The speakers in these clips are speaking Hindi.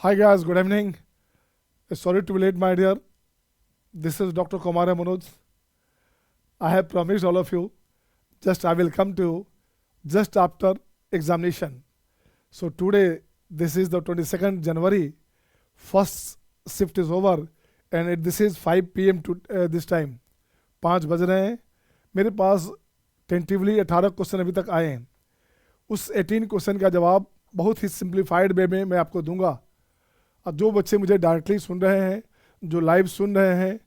Hi guys, good evening. Sorry to be late, my dear. This is Dr. Kumara Manoj. I have promised all of you, just I will come to you just after examination. So today, this is the 22nd January, first shift is over and this is 5 p.m. to this time. 5 बज रहे हैं. मेरे पास टेंटिवली 18 क्वेश्चन अभी तक आए हैं. उस 18 क्वेश्चन का जवाब बहुत ही सिंप्लीफाइड वे में मैं आपको दूंगा. अब जो बच्चे मुझे डायरेक्टली सुन रहे हैं, जो लाइव सुन रहे हैं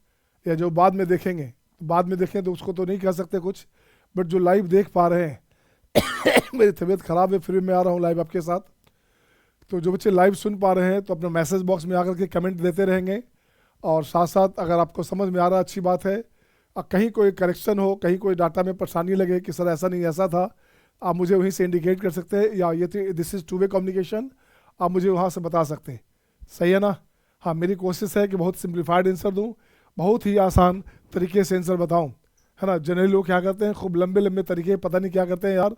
या जो बाद में देखेंगे, बाद में देखें तो उसको तो नहीं कह सकते कुछ, बट जो लाइव देख पा रहे हैं मेरी तबीयत ख़राब है, फिर भी मैं आ रहा हूँ लाइव आपके साथ. तो जो बच्चे लाइव सुन पा रहे हैं तो अपने मैसेज बॉक्स में आकर के कमेंट देते रहेंगे. और साथ साथ अगर आपको समझ में आ रहा अच्छी बात है, कहीं कोई करेक्शन हो, कहीं कोई डाटा में परेशानी लगे कि सर ऐसा नहीं ऐसा था, आप मुझे वहीं से इंडिकेट कर सकते हैं, या ये this is two way communication, आप मुझे वहाँ से बता सकते हैं. सही है ना? हाँ, मेरी कोशिश है कि बहुत सिंप्लीफाइड आंसर दूँ, बहुत ही आसान तरीके से आंसर बताऊँ, है ना. जनरली लोग क्या करते हैं, खूब लंबे लंबे तरीके, पता नहीं क्या करते हैं यार.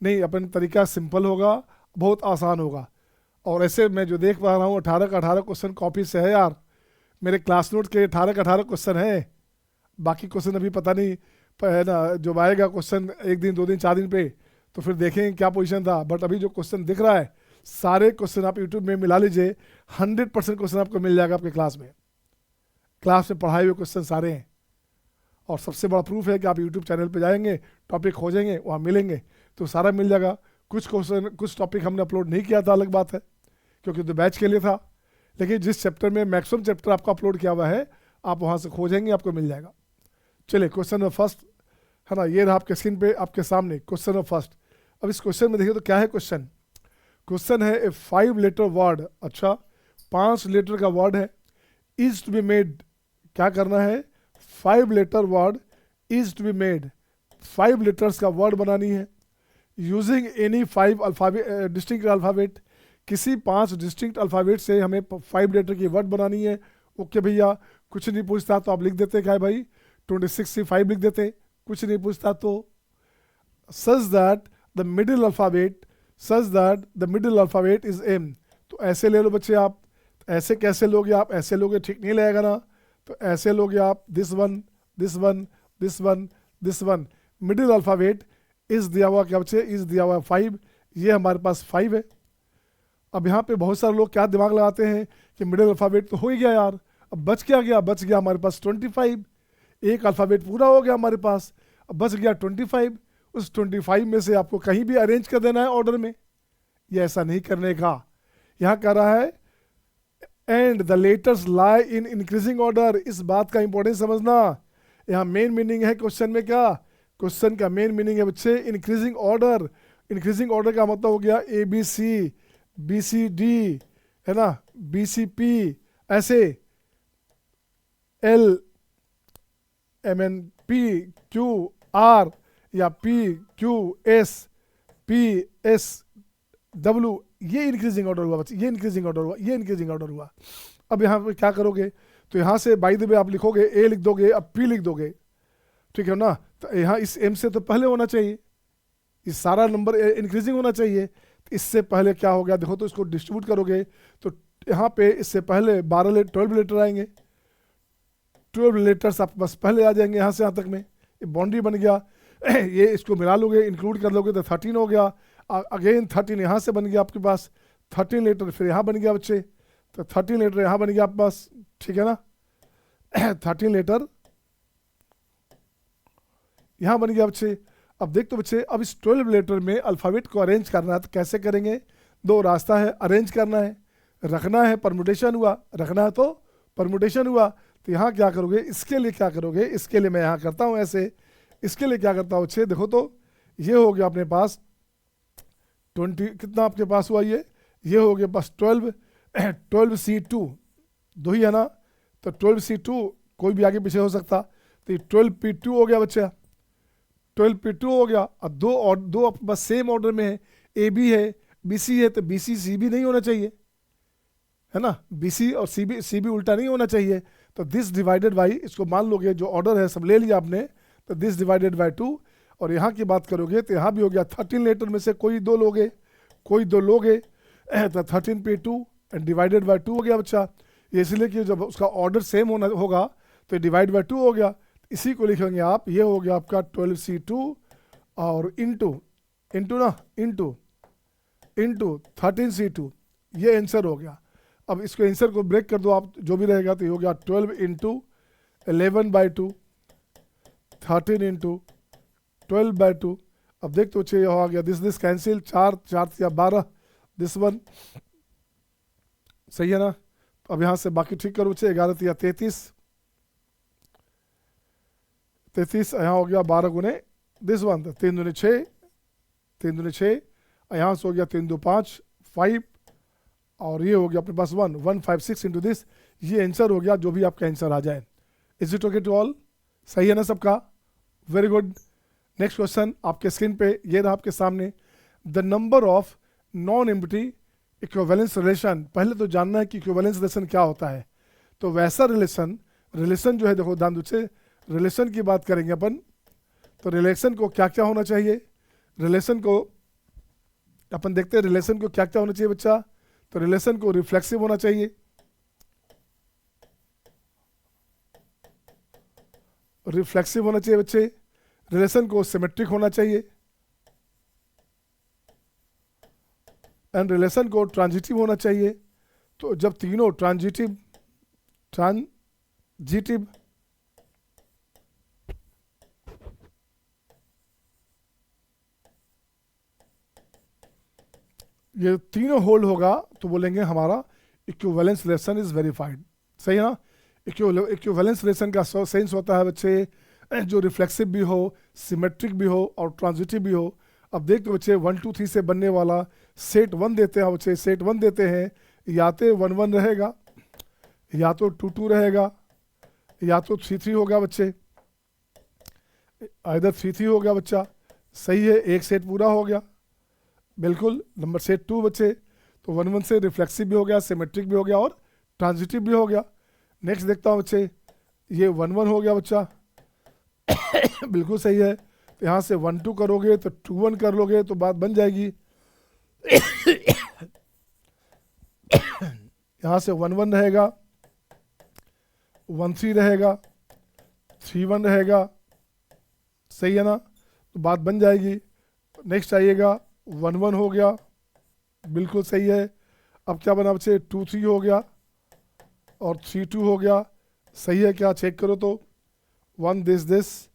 नहीं, अपन तरीका सिंपल होगा, बहुत आसान होगा. और ऐसे मैं जो देख पा रहा हूँ 18 का 18 क्वेश्चन कॉपी से है यार. मेरे क्लास नोट के 18 का 18 क्वेश्चन है. बाकी क्वेश्चन अभी पता नहीं है ना, जो आएगा क्वेश्चन 1 दिन 2 दिन 4 दिन पे, तो फिर देखेंगे क्या पोजीशन था. बट अभी जो क्वेश्चन दिख रहा है, सारे क्वेश्चन आप यूट्यूब में मिला लीजिए, 100% क्वेश्चन आपको मिल जाएगा आपके क्लास में. क्लास में पढ़ाए हुए क्वेश्चन सारे हैं. और सबसे बड़ा प्रूफ है कि आप यूट्यूब चैनल पे जाएंगे, टॉपिक खोजेंगे, वहाँ मिलेंगे, तो सारा मिल जाएगा. कुछ क्वेश्चन, कुछ टॉपिक हमने अपलोड नहीं किया था, अलग बात है, क्योंकि तो बैच के लिए था. लेकिन जिस चैप्टर में मैक्सिमम चैप्टर आपका अपलोड किया हुआ है, आप वहाँ से खोजेंगे, आपको मिल जाएगा. चलिए, क्वेश्चन नंबर फर्स्ट, है ना, ये रहा आपके स्क्रीन पे आपके सामने क्वेश्चन नंबर फर्स्ट. अब इस क्वेश्चन में देखिए तो क्या है क्वेश्चन. क्वेश्चन है ए 5 लेटर वर्ड, अच्छा 5 लेटर का वर्ड है, इज टू बी मेड. क्या करना है, 5 letter word is to be made, 5 letters का वर्ड बनानी है using any 5 alphabet distinct alphabet. किसी 5 डिस्टिंक्ट अल्फाबेट से हमें 5 लेटर की वर्ड बनानी है. ओके भैया, कुछ नहीं पूछता तो आप लिख देते क्या है भाई, 26 से 5 लिख देते, कुछ नहीं पूछता तो. Such that the middle alphabet, such that the middle alphabet is M. तो ऐसे ले लो बच्चे आप. ऐसे कैसे लोगे आप, ऐसे लोगे ठीक नहीं लगेगा ना, तो ऐसे लोगे आप, this one this one this one this one. Middle alphabet is दिया हुआ क्या बच्चे, इज दिया हुआ 5, ये हमारे पास 5 है. अब यहाँ पे बहुत सारे लोग क्या दिमाग लगाते हैं कि मिडिल अल्फाबेट तो हो ही गया यार, अब बच क्या गया, बच गया हमारे पास 25. एक अल्फ़ाबेट पूरा हो गया हमारे पास, अब बच गया 25. उस 25 में से आपको कहीं भी अरेंज कर देना है ऑर्डर में. ये ऐसा नहीं करने का. यहाँ कह रहा है and the letters lie in increasing order. इस बात का इंपॉर्टेंस समझना. यहाँ मेन मीनिंग है क्वेश्चन में, क्या क्वेश्चन का मेन मीनिंग है बच्चे, इंक्रीजिंग ऑर्डर. इंक्रीजिंग ऑर्डर का मतलब हो गया ABC, BCD, है ना, BCP, ऐसे LMNPQR या PQSPSW. ये इंक्रीजिंग ऑर्डर हुआ बच्चे, ये इंक्रीजिंग ऑर्डर हुआ, ये इंक्रीजिंग ऑर्डर हुआ. अब यहाँ पे क्या करोगे, तो यहाँ से बाय द वे आप लिखोगे A लिख दोगे, अब P लिख दोगे, ठीक है ना. तो यहाँ इस M से तो पहले होना चाहिए, इस सारा नंबर इंक्रीजिंग होना चाहिए. तो इससे पहले क्या हो गया, देखो तो इसको डिस्ट्रीब्यूट करोगे तो यहाँ पे इससे पहले 12 लेटर आएंगे, 12 लेटर्स आपके पास पहले आ जाएंगे यहाँ से यहाँ तक में. ये बाउंड्री बन गया. ये इसको मिला लोगे, इंक्लूड कर लोगे तो 13 हो गया. अगेन 13 यहाँ से बन गया आपके पास, 13 लेटर फिर यहाँ बन गया बच्चे, तो 13 लेटर यहाँ बन गया आपके पास, ठीक है ना. 13 लेटर यहाँ बन गया बच्चे. अब देख तो बच्चे, अब इस 12 लेटर में अल्फ़ाबेट को अरेंज करना है, तो कैसे करेंगे. 2 रास्ता है, अरेंज करना है, रखना है परमुटेशन हुआ, रखना है तो परमुटेशन हुआ. तो यहाँ क्या करोगे, इसके लिए क्या करोगे, इसके लिए मैं यहाँ करता हूँ ऐसे, इसके लिए क्या करता हूँ बच्चे, देखो तो ये हो गया अपने पास 20, कितना आपके पास हुआ, ये हो गया पास 12C2, 2 ही है ना, तो 12C2 कोई भी आगे पीछे हो सकता. तो ये 12P2 हो गया बच्चा, 12P2 हो गया. अब दो बस सेम ऑर्डर में है, AB है, BC है, तो BC CB नहीं होना चाहिए, है ना. BC और CB उल्टा नहीं होना चाहिए. तो दिस डिवाइडेड बाई, इसको मान लोगे जो ऑर्डर है सब ले लिया आपने, तो दिस डिवाइडेड बाई 2. और यहाँ की बात करोगे तो यहाँ भी हो गया 13 लेटर में से कोई 2 लोगे, कोई 2 लोगे, तो 13P2 एंड डिवाइडेड बाय 2 हो गया बच्चा। ये इसलिए कि जब उसका ऑर्डर सेम होना होगा तो डिवाइड बाय 2 हो गया। इसी को लिखेंगे आप, ये हो गया आपका 12C2 और इंटू इंटू 13C2, ये आंसर हो गया। अब इसको आंसर को ब्रेक कर दो आप, जो भी रहेगा, तो ये हो गया 12 इंटू 11/2, 13 इंटू 12/2। अब देख तो ये हो गया, दिस कैंसिल, 4 या 12, दिस वन, सही है ना। अब यहाँ से बाकी ठीक करो बच्चे, 11 या 33, यहाँ हो गया 12 गुने दिस वन, 3 दूनी 6, 3 दूनी 6, यहाँ से हो गया 3 2 5, 5, और ये हो गया अपने पास 156 इंटू दिस। ये आंसर हो गया, जो भी आपका आंसर आ जाए। Is it okay to all? सही है ना सबका? Very good. नेक्स्ट क्वेश्चन आपके स्क्रीन पे ये रहा आपके सामने, the number of non empty equivalence relation. पहले तो जानना है कि इक्विवेलेंस रिलेशन क्या होता है। तो वैसा रिलेशन जो है, देखो ध्यान से रिलेशन की बात करेंगे अपन, तो रिलेशन को क्या क्या होना चाहिए, रिलेशन को अपन देखते हैं, रिलेशन को क्या क्या होना चाहिए बच्चा। तो रिलेशन को रिफ्लेक्सिव होना चाहिए, बच्चे। रिलेशन को सिमेट्रिक होना चाहिए, एंड रिलेशन को ट्रांजिटिव होना चाहिए। तो जब तीनों ट्रांजिटिव ये तीनों होल्ड होगा तो बोलेंगे हमारा इक्विवेलेंस रिलेशन इज वेरीफाइड। सही है ना। इक्विवेलेंस रिलेशन का सेंस होता है बच्चे, जो रिफ्लेक्सिव भी हो, सिमेट्रिक भी हो और ट्रांजिटिव भी हो। अब देख तो बच्चे 1 2 3 से बनने वाला सेट 1 देते हैं बच्चे, सेट 1 देते हैं, या तो 1 1 रहेगा, या तो 2 2 रहेगा, या तो 3 3 होगा बच्चे, इधर 3 3 हो गया बच्चा। सही है, एक सेट पूरा हो गया बिल्कुल। नंबर सेट 2 बच्चे, तो 1 1 से रिफ्लेक्सिव भी हो गया, सिमेट्रिक भी हो गया और ट्रांजिटिव भी हो गया। नेक्स्ट देखता हूँ बच्चे, ये 1 1 हो गया बच्चा बिल्कुल सही है। तो यहाँ से 1 2 करोगे तो 2 1 कर लोगे तो बात बन जाएगी यहाँ से 1 1 रहेगा, 1 3 रहेगा, 3 1 रहेगा, सही है ना, तो बात बन जाएगी। नेक्स्ट आइएगा 1 1 हो गया, बिल्कुल सही है। अब क्या बना बच्चे, 2 3 हो गया और 3 2 हो गया, सही है क्या, चेक करो तो 1 दिस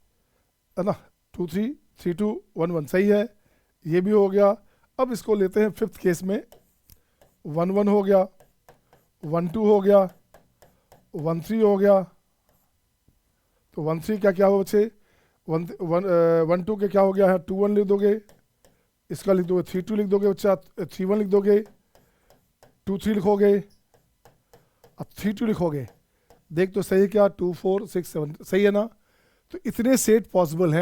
है ना, 2 3 3 2 1 1, सही है, ये भी हो गया। अब इसको लेते हैं 5th केस में, 1 1 हो गया, 1 2 हो गया, 1 3 हो गया। तो 1 3 क्या क्या हो बच्चे, 1 2 के क्या हो गया है, 2 1 लिख दोगे, इसका लिख दोगे 3 2 लिख दोगे बच्चा, 3 1 लिख दोगे, 2 3 लिखोगे, अब 3 2 लिखोगे। देख तो सही है क्या, 2 4 6 7, सही है ना। तो इतने सेट पॉसिबल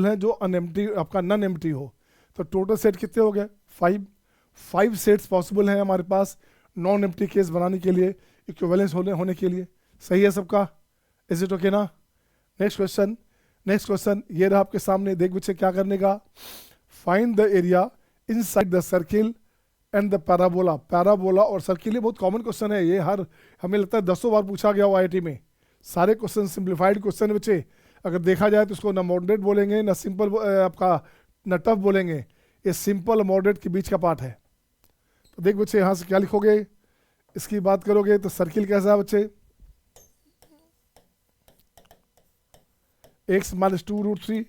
हैं, जो अनएम्प्टी आपका नॉन एम्प्टी हो। तो टोटल सेट कितने हो गए, 5 सेट्स पॉसिबल हैं हमारे पास नॉन एम्प्टी केस बनाने के लिए, इक्विवेलेंस होने के लिए। सही है सबका? इज इट ओके ना। नेक्स्ट क्वेश्चन ये रहा आपके सामने, देख बच्चे क्या करने का, find the area inside the circle and the parabola और सर्किल। ये बहुत कॉमन क्वेश्चन है, ये हमें लगता है 10 बार पूछा गया हो IIT में। सारे क्वेश्चन सिंप्लीफाइड क्वेश्चन बच्चे, अगर देखा जाए तो इसको ना मॉडरेट बोलेंगे ना सिंपल आपका ना टफ बोलेंगे, ये सिंपल और मॉडरेट के बीच का पार्ट है। तो देख बच्चे यहाँ से क्या लिखोगे, इसकी बात करोगे तो सर्किल कैसा है बच्चे, x - 2√3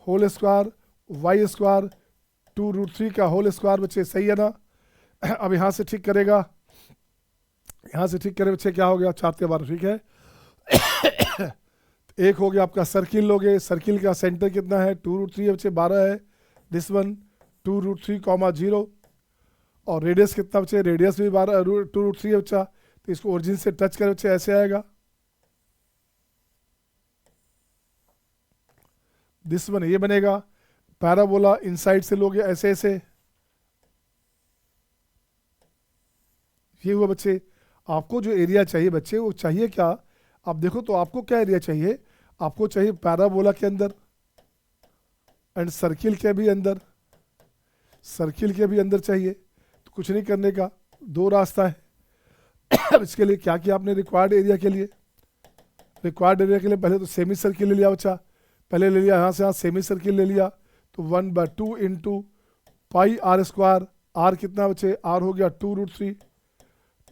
whole square, y square 2√3 का होल स्क्वायर बच्चे, सही है ना। अब यहाँ से ठीक करेगा, यहाँ से ठीक करे बच्चे, क्या हो गया, 4 के 12, ठीक है। एक हो गया आपका सर्किल लोगे, सर्किल का सेंटर कितना है, 2√3 है बच्चे, 12 है, दिस वन 2√3, 0, और रेडियस कितना बच्चे, रेडियस भी 2√3 है बच्चा। तो इसको ओरिजिन से टच करे बच्चे, ऐसे आएगा, दिस वन ये बनेगा। पैराबोला इनसाइड से लोगे ऐसे ऐसे, ये हुआ बच्चे। आपको जो एरिया चाहिए बच्चे, वो चाहिए क्या, आप देखो तो आपको क्या एरिया चाहिए, आपको चाहिए पैराबोला के अंदर एंड सर्किल के भी अंदर चाहिए। तो कुछ नहीं करने का, दो रास्ता है। अब इसके लिए क्या किया आपने, रिक्वायर्ड एरिया के लिए, रिक्वायर्ड एरिया के लिए पहले तो सेमी सर्किल ले लिया बच्चा, पहले ले लिया यहाँ से यहाँ सेमी सर्किल ले लिया, तो 1/2 into pi r square, r कितना बच्चे, आर हो गया 2√3,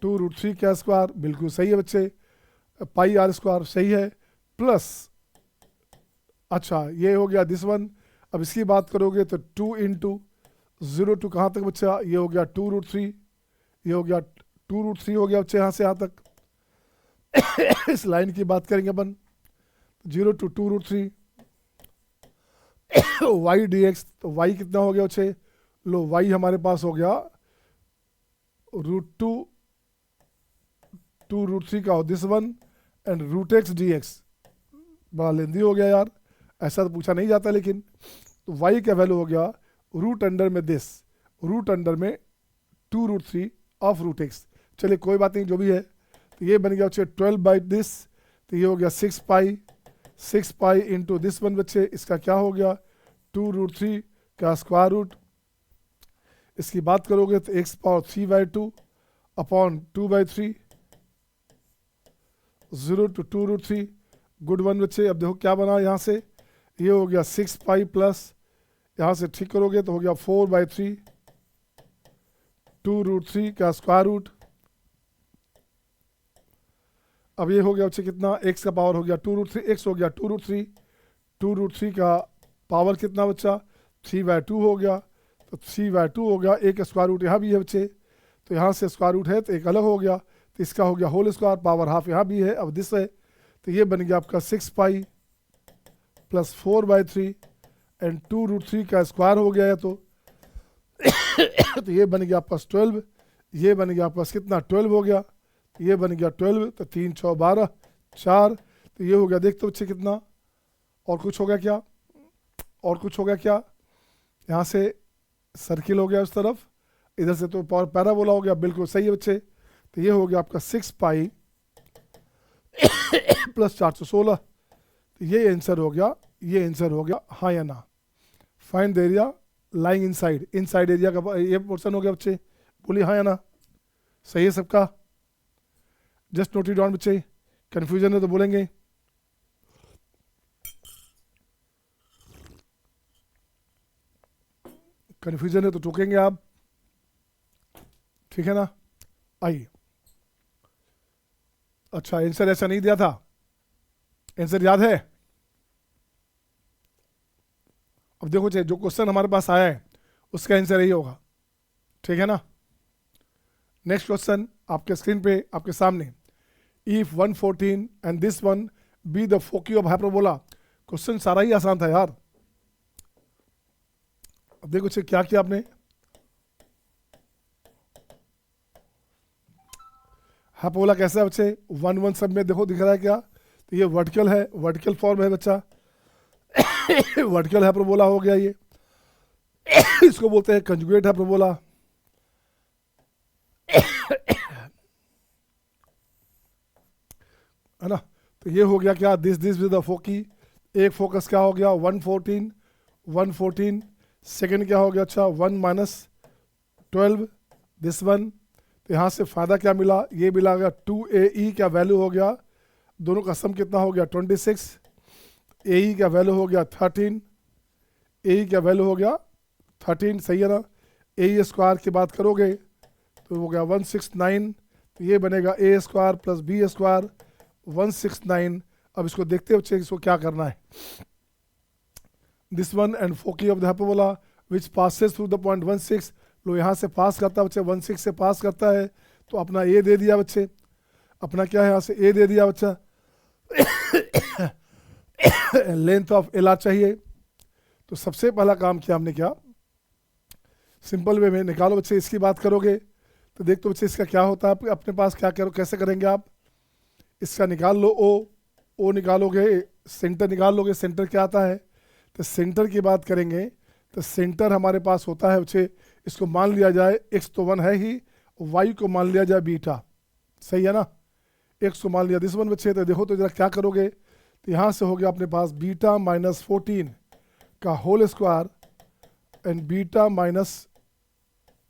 2√3 का स्क्वायर, बिल्कुल सही है बच्चे, पाई आर स्क्वायर सही है, प्लस अच्छा ये हो गया दिस वन। अब इसकी बात करोगे तो 2 इंटू 0 टू कहाँ तक बच्चा, ये हो गया 2√3, ये हो गया 2√3 हो गया बच्चे यहाँ से यहाँ तक। इस लाइन की बात करेंगे अपन, 0 टू 2√3 वाई डी एक्स, तो वाई कितना हो गया बच्चे, लो वाई हमारे पास हो गया √2 2√3 का this one and √x dx, बड़ा लेंदी हो गया यार, ऐसा तो पूछा नहीं जाता, लेकिन तो y का वैल्यू हो गया रूट अंडर में दिस, रूट अंडर में 2√3 ऑफ √x। चलिए कोई बात नहीं, जो भी है, तो ये बन गया बच्चे 12 बाई दिस, तो ये हो गया 6 पाई इंटू दिस वन बच्चे, इसका क्या हो गया 2√3 का स्क्वायर रूट। इसकी बात करोगे तो x power 3/2 upon 2/3, 0 to 2√3, good one बच्चे। अब देखो क्या बना यहाँ से, ये हो गया 6 पाई प्लस, यहाँ से ठीक करोगे तो हो गया 4/3 2√3 का स्क्वायर रूट। अब ये हो गया बच्चे कितना, x का पावर हो गया 2√3, x हो गया 2√3, 2√3 का पावर कितना बच्चा 3/2 हो गया, तो 3/2 हो गया, एक स्क्वायर रूट यहाँ भी है बच्चे, तो यहाँ से स्क्वायर रूट है तो एक अलग हो गया, तो इसका हो गया होल स्क्वायर, पावर हाफ यहाँ भी है। अब दिस है, तो ये बन गया आपका 6 पाई प्लस 4/3 एंड 2√3 का स्क्वायर हो गया है, तो तो ये बन गया आपका 12, ये बन गया आपका कितना 12 हो गया, ये बन गया 12, तो 3 6 12 4, तो ये हो गया, देखते बच्चे कितना, और कुछ हो गया क्या, और कुछ हो गया क्या, यहाँ से सर्किल हो गया उस तरफ, इधर से तो पैराबोला हो गया, बिल्कुल सही है बच्चे। तो ये हो गया आपका 6 पाई प्लस 416, तो ये आंसर हो गया, ये आंसर हो गया, हाँ या ना। Find the area lying inside, inside area का ये पोर्शन हो गया बच्चे, बोलिए हाँ या ना, सही है सबका, जस्ट नोट इट डाउन बच्चे, कंफ्यूजन है तो बोलेंगे। कंफ्यूजन है तो टोकेंगे आप, ठीक है ना। आइए, अच्छा आंसर ऐसा नहीं दिया था, आंसर याद है। अब देखो जो क्वेश्चन हमारे पास आया है उसका आंसर यही होगा, ठीक है ना। नेक्स्ट क्वेश्चन आपके स्क्रीन पे आपके सामने, if 114 and this one be the foci of hyperbola. Question सारा ही आसान था यार। अब देखो क्या किया आपने, हाइपरबोला कैसा है बच्चे, 1 1 सब में देखो दिख रहा है क्या, तो ये वर्टिकल है, वर्टिकल फॉर्म है बच्चा, वर्टिकल हाइपरबोला हो गया ये, इसको बोलते हैं कंजुगेट हाइपरबोला। है ना, तो ये हो गया क्या, दिस विद द फोकी, एक फोकस क्या हो गया 114, सेकंड क्या हो गया, अच्छा 1 - 12 दिस वन। तो यहाँ से फायदा क्या मिला, ये मिला गया 2AE का वैल्यू हो गया, दोनों का सम कितना हो गया 26, AE का वैल्यू हो गया 13, AE का वैल्यू हो गया 13, सही है ना। AE स्क्वायर की बात करोगे तो हो गया 169, तो ये बनेगा A square plus B square 169। अब इसको देखते हैं बच्चे, इसको क्या करना है, this one and foci of the hyperbola which passes through the point 16, लो यहाँ से पास करता है बच्चे, 16 से पास करता है, तो अपना A दे दिया बच्चे, अपना क्या है यहाँ से A दे दिया बच्चा, लेंथ ऑफ LR चाहिए। तो सबसे पहला काम किया हमने क्या, सिंपल वे में निकालो बच्चे, इसकी बात करोगे तो देख तो बच्चे इसका क्या होता है अपने पास, क्या करो कैसे करेंगे आप, इसका निकाल लो ओ निकालोगे, सेंटर निकाल लोगे, सेंटर क्या आता है, तो सेंटर की बात करेंगे तो सेंटर हमारे पास होता है बच्चे, इसको मान लिया जाए x तो 1 है ही, y को मान लिया जाए बीटा, सही है ना, x को मान लिया दिस वन बच्चे। तो देखो तो जरा क्या करोगे, तो यहाँ से हो गया अपने पास बीटा -14 का whole square and beta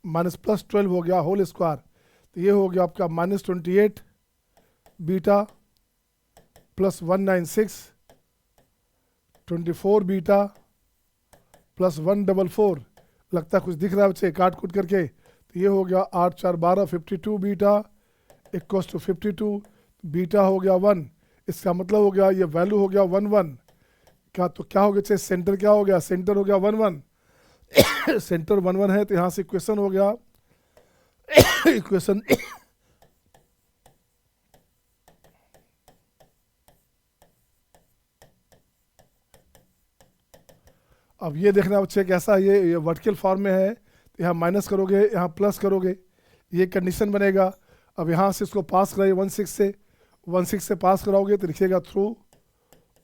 minus plus 12 हो गया होल स्क्वायर, तो ये हो गया आपका minus 28 beta plus 196 24 beta plus 144, लगता है कुछ दिख रहा है बच्चे काट कूट करके, तो ये हो गया 8 4 12 52 बीटा इक्वल्स टू 52, बीटा हो गया 1, इसका मतलब हो गया ये वैल्यू हो गया 1 1 क्या, तो क्या हो गया बच्चे सेंटर क्या हो गया, सेंटर हो गया 1 1 सेंटर 1 1 है, तो यहाँ से इक्वेशन हो गया इक्वेशन अब ये देखना बच्चे कैसा, ये वर्टिकल फॉर्म में है, तो यहाँ माइनस करोगे यहाँ प्लस करोगे, ये कंडीशन बनेगा। अब यहाँ से इसको पास कराइए 16 से पास कराओगे तो लिखिएगा थ्रू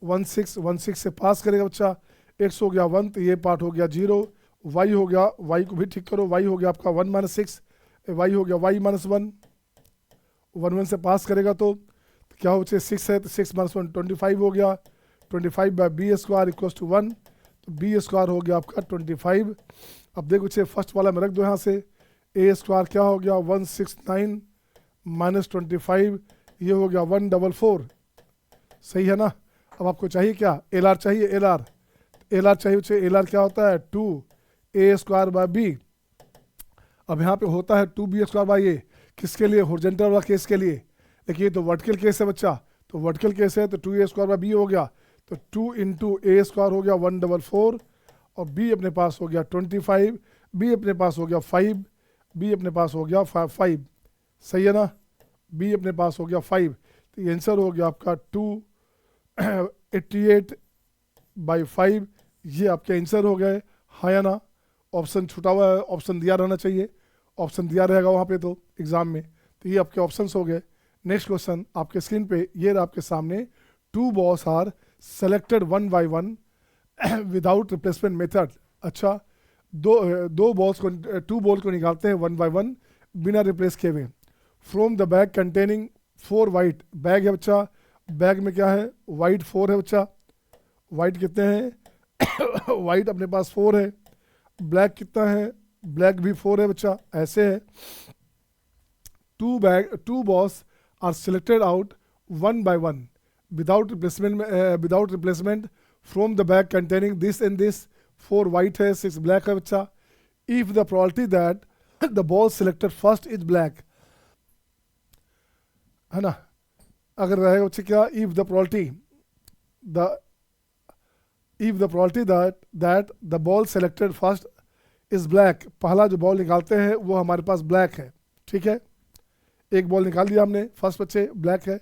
16 से पास करेगा बच्चा, x हो गया 1, तो ये पार्ट हो गया 0, y हो गया, y को भी ठीक करो, y हो गया आपका 1 माइनस 6, y हो गया y माइनस 1, 1 1 से पास करेगा तो क्या हो बच्चे 6 है, तो 6 माइनस 1 25 हो गया, 25 by B square equals to 1, तो बी स्क्वायर हो गया आपका 25। अब देखो बच्चे फर्स्ट वाला में रख दो यहाँ से, ए स्क्वायर क्या हो गया 169 माइनस 25, ये हो गया 144, सही है ना। अब आपको चाहिए क्या, एल आर चाहिए, एल आर चाहिए बच्चे, एल आर क्या होता है 2 ए स्क्वायर बाय बी। अब यहाँ पे होता है 2 बी स्क्वायर बाई ए, किसके लिए, हॉरिजॉन्टल वाला केस के लिए, लेकिन ये तो वर्टिकल केस है बच्चा, तो वर्टिकल केस है तो 2 ए स्क्वायर बाई बी हो गया, तो 2 इंटू ए स्क्वायर हो गया 144, और बी अपने पास हो गया 25, बी अपने पास हो गया 5, बी अपने पास हो गया 5, सही है ना, बी अपने पास हो गया 5, तो ये आंसर हो गया आपका 288 बाई 5, ये आपके आंसर हो गए, हाँ या ना। ऑप्शन छूटा हुआ है, ऑप्शन दिया रहना चाहिए, ऑप्शन दिया रहेगा वहाँ पे तो एग्जाम में, तो ये आपके ऑप्शंस हो गए। नेक्स्ट क्वेश्चन आपके स्क्रीन पे ये रहा आपके सामने, 2 balls are selected 1 by 1 without replacement method. अच्छा, दो बॉल्स को 2 बॉल को निकालते हैं 1 by 1 बिना रिप्लेस किए हुए, from the bag containing 4 white, bag है बच्चा, बैग में क्या है वाइट 4 है बच्चा, वाइट कितने हैं वाइट अपने पास 4 है, ब्लैक कितना है, ब्लैक भी 4 है बच्चा, ऐसे है। 2 balls are selected out 1 by 1 without replacement from the bag containing this and this, 4 white है 6 ब्लैक है बच्चा। If the probability that the ball selected first is black, है ना, अगर रहेगा बच्चे क्या, if the probability that the ball selected first is black, पहला जो बॉल निकालते हैं वो हमारे पास ब्लैक है, ठीक है, एक बॉल निकाल दिया हमने, फर्स्ट बच्चे ब्लैक है।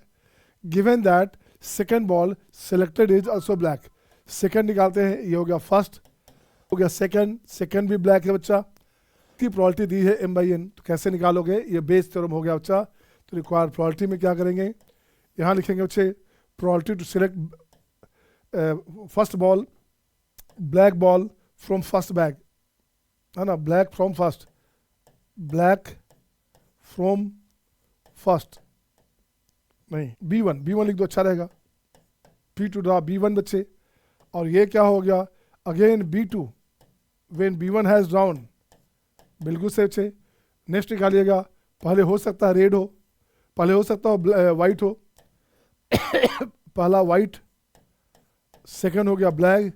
Given that second ball selected is also black, second निकालते हैं, ये हो गया फर्स्ट, हो गया सेकेंड भी ब्लैक है बच्चा, की प्रोबेबिलिटी दी है m/n, तो कैसे निकालोगे, ये बेस थ्योरम हो गया बच्चा। तो रिक्वायर्ड प्रोबेबिलिटी में क्या करेंगे, यहाँ लिखेंगे बच्चे probability to select first ball, black ball from first bag, है ना, ब्लैक फ्रॉम फर्स्ट नहीं B1 लिख दो, अच्छा रहेगा, P2 ड्रा B1 बच्चे, और ये क्या हो गया again B2 when B1 has drown, बिल्कुल से बच्चे। नेक्स्ट निकालिएगा, पहले हो सकता है रेड हो, पहले हो सकता है वाइट हो पहला वाइट, सेकंड हो गया ब्लैक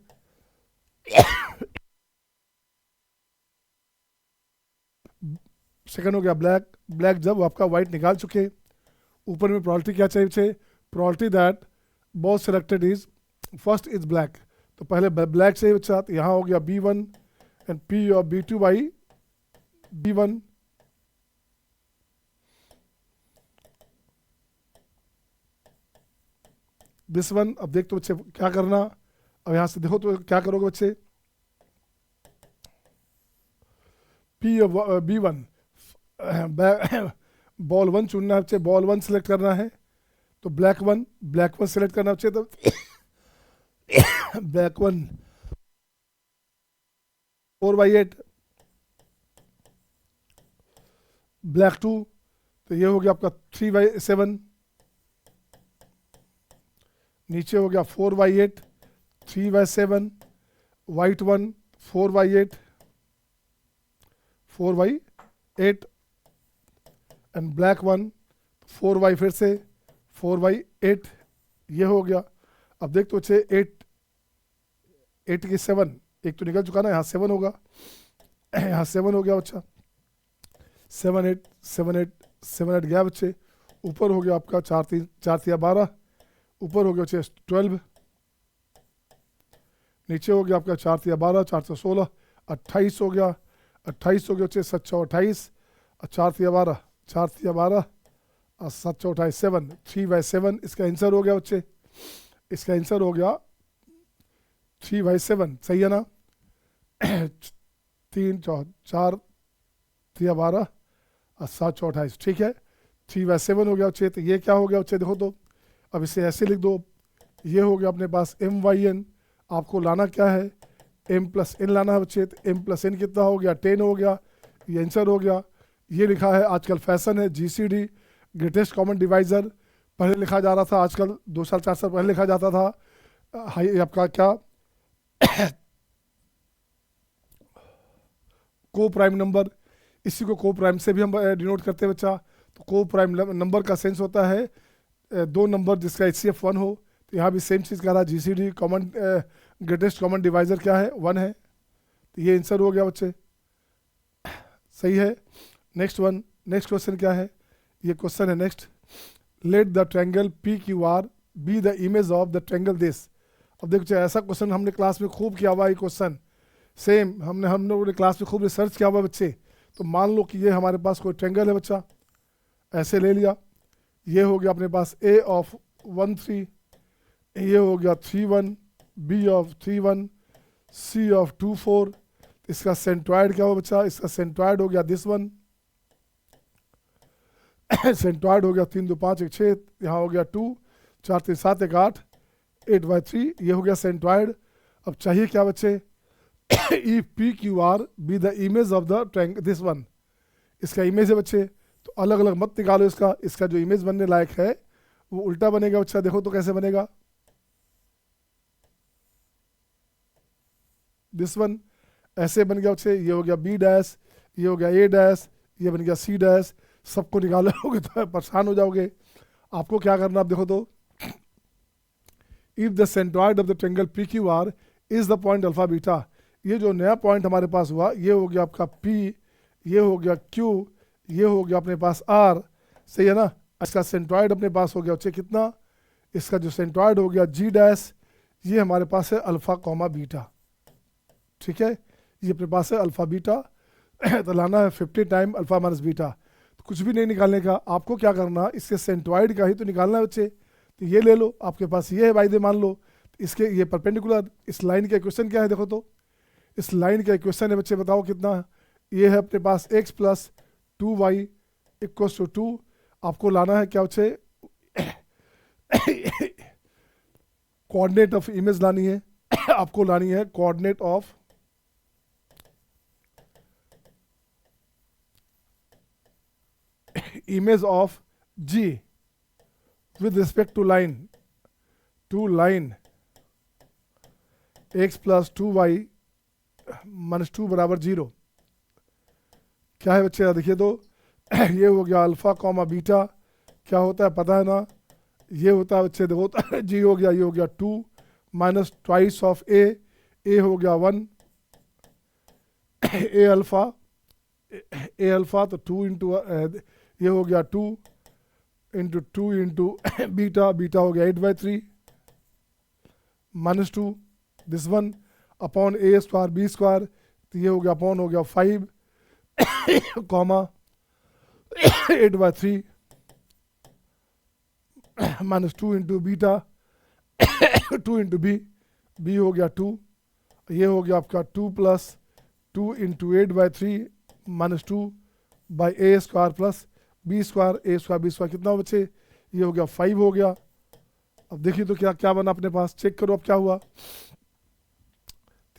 सेकंड हो गया ब्लैक जब आपका वाइट निकाल चुके, ऊपर में प्रोबेबिलिटी क्या चाहिए बच्चे, probability that ball selected is first is black, तो पहले ब्लैक चाहिए बच्चा, तो यहाँ हो गया B1 एंड P और B2 by B1, this one. अब देख तो बच्चे क्या करना, अब यहाँ से देखो तो क्या करोगे बच्चे, P और B1 बॉल 1 चुनना है बच्चे, बॉल 1 सेलेक्ट करना है, तो ब्लैक वन सेलेक्ट करना बच्चे, तो ब्लैक 1 4/8, ब्लैक 2, तो ये हो गया आपका 3/7, नीचे हो गया 4/8 3/7, वाइट 1 4/8 8 एंड ब्लैक 1 4y, फिर से 4y 8, ये हो गया। अब देख तो बच्चे 8 की 7, एक तो निकल चुका ना, यहाँ 7 होगा, यहाँ 7 हो गया बच्चा, 7 8 7 8 7 8 गया बच्चे। ऊपर हो गया आपका 4 3 12, ऊपर हो गया बच्चे 12, नीचे हो गया आपका 4 3 12 4 से 16 28 हो गया, 28 हो गया बच्चे 7 6 28, 4 3 12 4 3 12 और 7 6 28 7, 3/7 इसका आंसर हो गया बच्चे, इसका आंसर हो गया 3/7, सही है ना। 3 4 3 12 और 7 6 28, ठीक है, 3/7 हो गया बच्चे। तो ये क्या हो गया बच्चे, देखो तो अब इसे ऐसे लिख दो, ये हो गया अपने पास MYN, आपको लाना क्या है, M+N लाना है बच्चे। तो M+N कितना हो गया, 10 हो गया, ये आंसर हो गया। ये लिखा है, आजकल फैशन है GCD, ग्रेटेस्ट कॉमन डिवाइजर, पहले लिखा जा रहा था, आजकल 2 साल 4 साल पहले लिखा जाता था हाई आपका क्या को प्राइम नंबर, इसी को को प्राइम से भी हम डिनोट करते हैं बच्चा। तो को प्राइम नंबर का सेंस होता है 2 नंबर जिसका HCF 1 हो। तो यहाँ भी सेम चीज़ कह रहा है, GCD common greatest common divisor क्या है, 1 है। तो ये आंसर हो गया बच्चे, सही है। नेक्स्ट क्वेश्चन क्या है, ये क्वेश्चन है next, let the triangle PQR be the image of the triangle this. अब देखो ऐसा क्वेश्चन हमने क्लास में खूब किया हुआ है, क्वेश्चन सेम हम लोगों ने क्लास में खूब रिसर्च किया हुआ है बच्चे। तो मान लो कि ये हमारे पास कोई ट्रायंगल है बच्चा, ऐसे ले लिया, ये हो गया अपने पास A ऑफ 1 3, ये हो गया 3 1, B ऑफ 3 1, C ऑफ 2 4। इसका सेंट्रॉइड क्या हो बच्चा, इसका सेंट्रॉइड हो गया दिस वन, सेंट्रॉइड हो गया 3 2 5 1 6, यहाँ हो गया 2 4 3 7 1 8 8/3, ये हो गया सेंट्रॉइड। अब चाहिए क्या बच्चे, if PQR be the image of the triangle this one, इसका इमेज है बच्चे। तो अलग अलग मत निकालो, इसका जो इमेज बनने लायक है वो उल्टा बनेगा बच्चा। देखो तो कैसे बनेगा, दिस वन ऐसे बन गया बच्चे, ये हो गया B', ये हो गया A', ये बन गया C'। सबको निकालोगे तो परेशान हो जाओगे। आपको क्या करना, आप देखो तो, if the centroid of the triangle PQR is the point alpha beta, ये जो नया पॉइंट हमारे पास हुआ, ये हो गया आपका P, ये हो गया Q, ये हो गया अपने पास R, सही है ना। इसका सेंट्रॉइड अपने पास हो गया बच्चे कितना, इसका जो सेंट्रॉइड हो गया G', ये हमारे पास है अल्फा कॉमा बीटा, ठीक है, ये अपने पास है अल्फा बीटा। तो लाना है 50 टाइम अल्फा माइनस बीटा। तो कुछ भी नहीं निकालने का, आपको क्या करना, इसके सेंट्रॉइड का ही तो निकालना है बच्चे। तो ये ले लो, आपके पास ये है वायदे, मान लो इसके ये परपेंडिकुलर, इस लाइन का इक्वेशन क्या है, देखो तो इस लाइन का इक्वेशन है बच्चे, बताओ कितना है। ये है अपने पास x + 2y = 2। आपको लाना है क्या बच्चे, कोऑर्डिनेट ऑफ इमेज लानी है। आपको लानी है coordinate of image of G with respect to line x + 2y - 2 = 0। क्या है बच्चे, देखिए तो ये हो गया अल्फा कॉमा बीटा, क्या होता है पता है ना, ये होता है बच्चे, देखो G हो गया, ये हो गया 2 - ट्वाइस ऑफ A हो गया 1, A अल्फा, तो 2 इंटू ये हो गया 2 इंटू 2 इंटू बीटा हो गया 8/3 -2 this one upon A² B²। तो ये हो गया अपॉन हो गया 5 comma 8/3 -2 into beta 2 into B हो गया 2, ये हो गया आपका 2 + 2 into 8/3 -2 by A² plus B², A² B² कितना हो बच्चे, ये हो गया 5 हो गया। अब देखिए तो क्या क्या बना अपने पास, चेक करो अब क्या हुआ।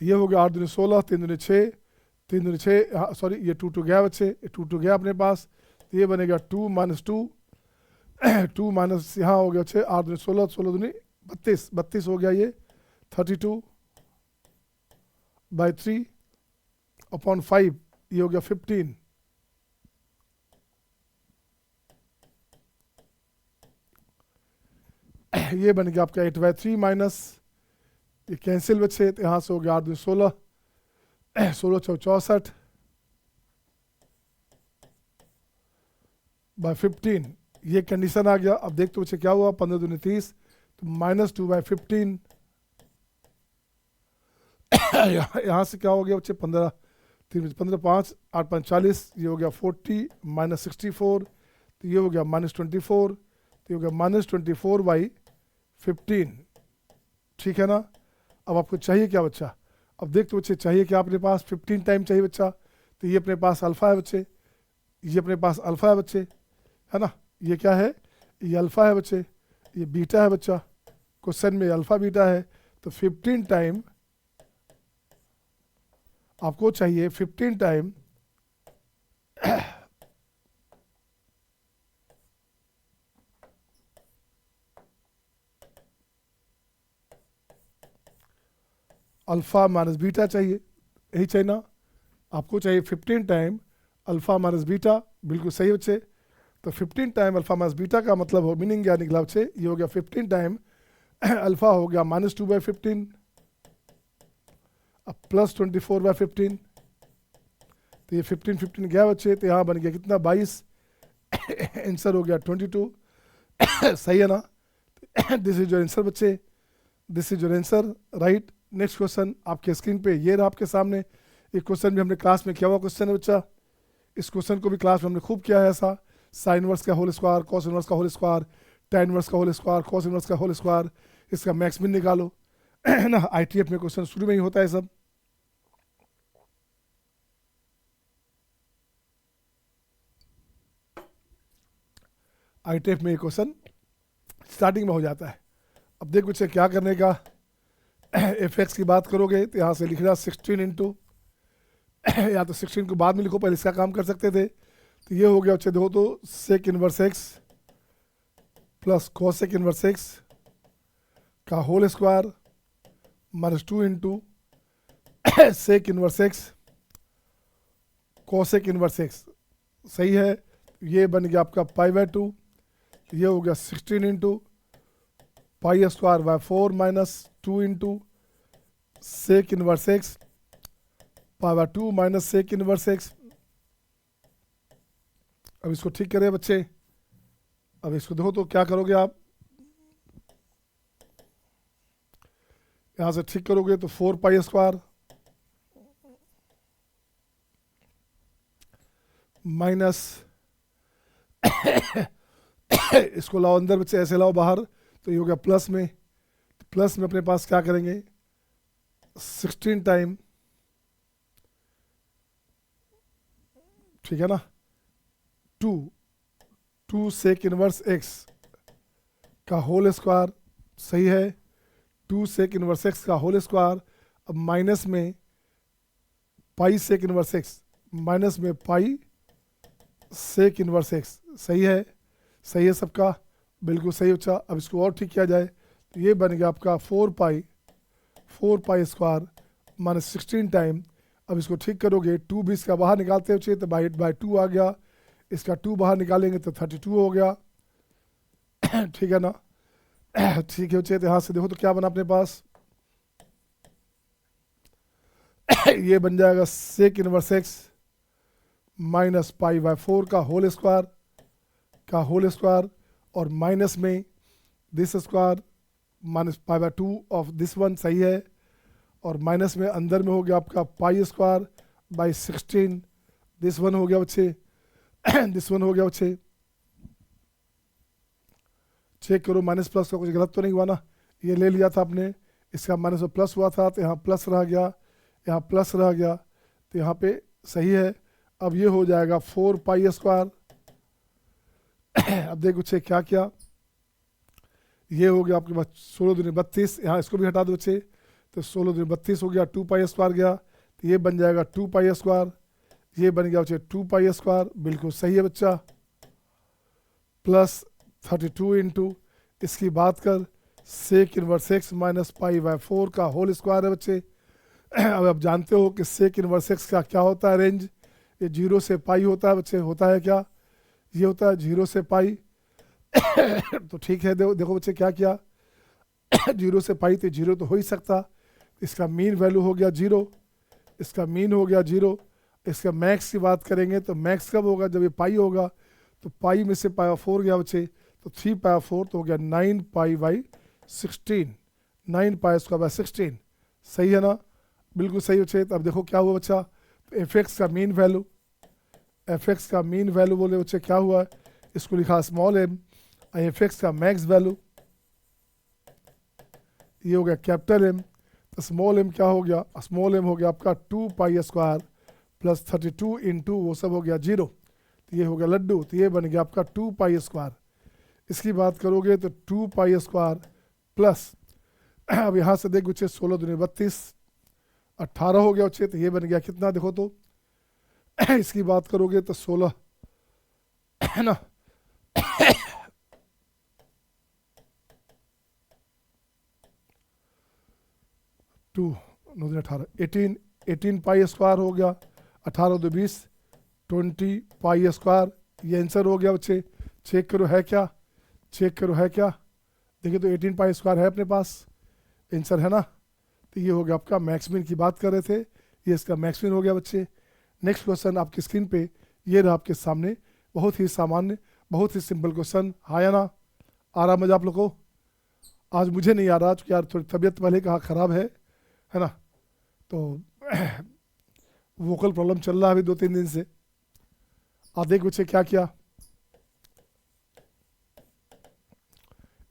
तो ये हो गया 8 दूनी 16, 3 दूनी 6, 3 दूनी 6, सॉरी ये 2 गया बच्चे, 2 गया अपने पास। तो ये बनेगा 2 - 2 2 माइनस यहाँ हो गया 6, 8 दूनी 16, 16 दूनी 32, 32 हो गया ये 32/3 अपॉन 5, ये हो गया 15 ये बन गया आपका 8/3 माइनस, ये कैंसिल बच्चे, तो यहाँ से हो गया 8 दूनी 16, 16 चौ 64 बाय 15, ये कंडीशन आ गया। अब देखते बच्चे क्या हुआ, 15 दूनी 30, तो -2/15 यहाँ से क्या हो गया बच्चे, 15 3 15 5 8 5 40, ये हो गया 40 -64, तो ये हो गया -24, तो ये हो गया -24/15, ठीक है ना। अब आपको चाहिए क्या बच्चा, अब देखते बच्चे चाहिए क्या अपने पास, 15 टाइम चाहिए बच्चा, तो ये अपने पास अल्फ़ा है बच्चे, ये अपने पास अल्फ़ा है बच्चे, है ना। ये क्या है, ये अल्फ़ा है बच्चे, ये बीटा है बच्चा, क्वेश्चन में अल्फ़ा बीटा है, तो 15 टाइम आपको चाहिए, 15 टाइम अल्फ़ा माइनस बीटा चाहिए, यही चाहिए ना आपको, चाहिए 15 टाइम अल्फ़ा माइनस बीटा, बिल्कुल सही बच्चे। तो 15 टाइम अल्फ़ा माइनस बीटा का मतलब हो, मीनिंग क्या निकला बच्चे, ये हो गया 15 टाइम अल्फ़ा हो गया -2/15, अब +24/15, तो ये 15 गया बच्चे, तो यहाँ बन गया कितना 22, आंसर हो गया 22, सही है ना। दिस इज योर आंसर बच्चे, this is your answer, right. Next question आपके स्क्रीन पे ये रहा आपके सामने, एक क्वेश्चन भी हमने क्लास में किया हुआ क्वेश्चन है बच्चा, इस क्वेश्चन को भी क्लास में हमने खूब किया है ऐसा, साइन इनवर्स का होल स्क्वायर, कॉस इनवर्स का होल स्क्वायर, tan इनवर्स का होल स्क्वायर, कॉस इनवर्स का होल स्क्वायर, इसका मैक्स मिन निकालो, है ना। ITF में क्वेश्चन शुरू में ही होता है सब। ITF में ये क्वेश्चन स्टार्टिंग में हो जाता है। अब देख बच्चे क्या करने का, fx की बात करोगे तो यहाँ से लिखना 16 इंटू, या तो 16 को बाद में लिखो, पहले इसका काम कर सकते थे, तो ये हो गया बच्चे देखो तो sec inverse x plus cosec inverse x का whole square -2 into sec inverse x cosec inverse x, सही है। ये बन गया आपका π/2, ये हो गया 16 into π² 4 -2 into sec inverse x π/2 minus sec inverse x। अब इसको ठीक करें बच्चे, अब इसको देखो तो क्या करोगे आप, यहां से ठीक करोगे तो 4π² माइनस इसको लाओ अंदर बच्चे, ऐसे लाओ बाहर, तो ये हो गया प्लस में, प्लस में अपने पास क्या करेंगे 16 टाइम, ठीक है ना, 2 सेक इनवर्स x का होल स्क्वायर, सही है, 2 सेक इनवर्स x का होल स्क्वायर, अब माइनस में पाई सेक इनवर्स x, माइनस में पाई सेक इनवर्स x, सही है, सही है सबका, बिल्कुल सही बच्चा। अब इसको और ठीक किया जाए तो ये बन गया आपका 4π² माइनस 16 टाइम, अब इसको ठीक करोगे 2 भी इसका बाहर निकालते हो चाहिए तो बाई 2 आ गया, इसका 2 बाहर निकालेंगे तो 32 हो गया, ठीक है ना। ठीक है बच्चे, तो यहाँ से देखो तो क्या बना अपने पास, ये बन जाएगा सेक इनवर्स x माइनस π/4 का होल स्क्वायर और माइनस में this square minus π/2 of this one, सही है, और माइनस में अंदर में हो गया आपका π² बाई 16, दिस वन हो गया बच्चे, दिस वन हो गया बच्चे, चेक करो माइनस प्लस का कुछ गलत तो नहीं हुआ ना, ये ले लिया था आपने, इसका माइनस में प्लस हुआ था तो यहाँ प्लस रह गया, यहाँ प्लस रह गया, तो यहाँ पे सही है। अब ये हो जाएगा 4π², अब देखो बच्चे क्या किया, ये हो गया आपके पास 16 दूनी 32, यहाँ इसको भी हटा दो बच्चे, तो 16 दूनी 32 हो गया, 2π² गया, तो ये बन जाएगा 2π², ये बन गया बच्चे 2π², बिल्कुल सही है बच्चा, प्लस 32 इंटू इसकी बात कर सेक इनवर्स x माइनस π/4 का होल स्क्वायर है बच्चे। अब आप जानते हो कि सेक इनवर्स x का क्या होता है रेंज, ये 0 से पाई होता है बच्चे, होता है क्या, ये होता है 0 से पाई। तो ठीक है, देखो बच्चे क्या किया, जीरो से पाई तो जीरो तो हो ही सकता, इसका मीन वैल्यू हो गया जीरो, इसका मीन हो गया जीरो। इसका मैक्स की बात करेंगे तो मैक्स कब होगा, जब ये पाई होगा, तो पाई में से पाई 4 गया बच्चे, तो 3 पाई 4 तो हो गया 9 pi by 16, 9 pi square by 16। सही है ना, बिल्कुल सही बच्चे। तो अब देखो क्या हुआ बच्चा, तो एफ एक्स का मीन वैल्यू, एफ एक्स का मीन वैल्यू बोले बच्चे क्या हुआ, इसको लिखा स्मॉल एम। एफ एक्स का मैक्स वैल्यू ये हो गया कैपिटल एम। तो स्मॉल एम क्या हो गया, स्मॉल एम हो गया आपका 2 पाई स्क्वायर प्लस 32 इंटू वो सब हो गया जीरो, तो ये हो गया लड्डू, तो ये बन गया आपका 2 पाई स्क्वायर। इसकी बात करोगे तो 2 पाई स्क्वायर प्लस अब यहाँ से देख बच्चे 16 दूनी 32, 18 हो गया बच्चे, तो ये बन गया कितना देखो तो इसकी बात करोगे तो 16 है ना 2 9 दूनी 18, 18 पाई स्क्वायर हो गया, 18 दो 20, 20 पाई स्क्वायर, ये आंसर हो गया बच्चे। चेक करो है क्या, चेक करो है क्या, देखिए तो 18 पाई स्क्वायर है अपने पास, आंसर है ना। तो ये हो गया आपका मैक्समिन की बात कर रहे थे, ये इसका मैक्समिन हो गया बच्चे। नेक्स्ट क्वेश्चन आपकी स्क्रीन पे ये रहा आपके सामने, बहुत ही सामान्य, बहुत ही सिंपल क्वेश्चन। हाँ या ना, आ रहा मजा आप लोग को? आज मुझे नहीं आ रहा क्योंकि यार थोड़ी तबीयत पहले कहा ख़राब है ना, तो वोकल प्रॉब्लम चल रहा है अभी 2-3 दिन से। आप देख बच्चे क्या किया,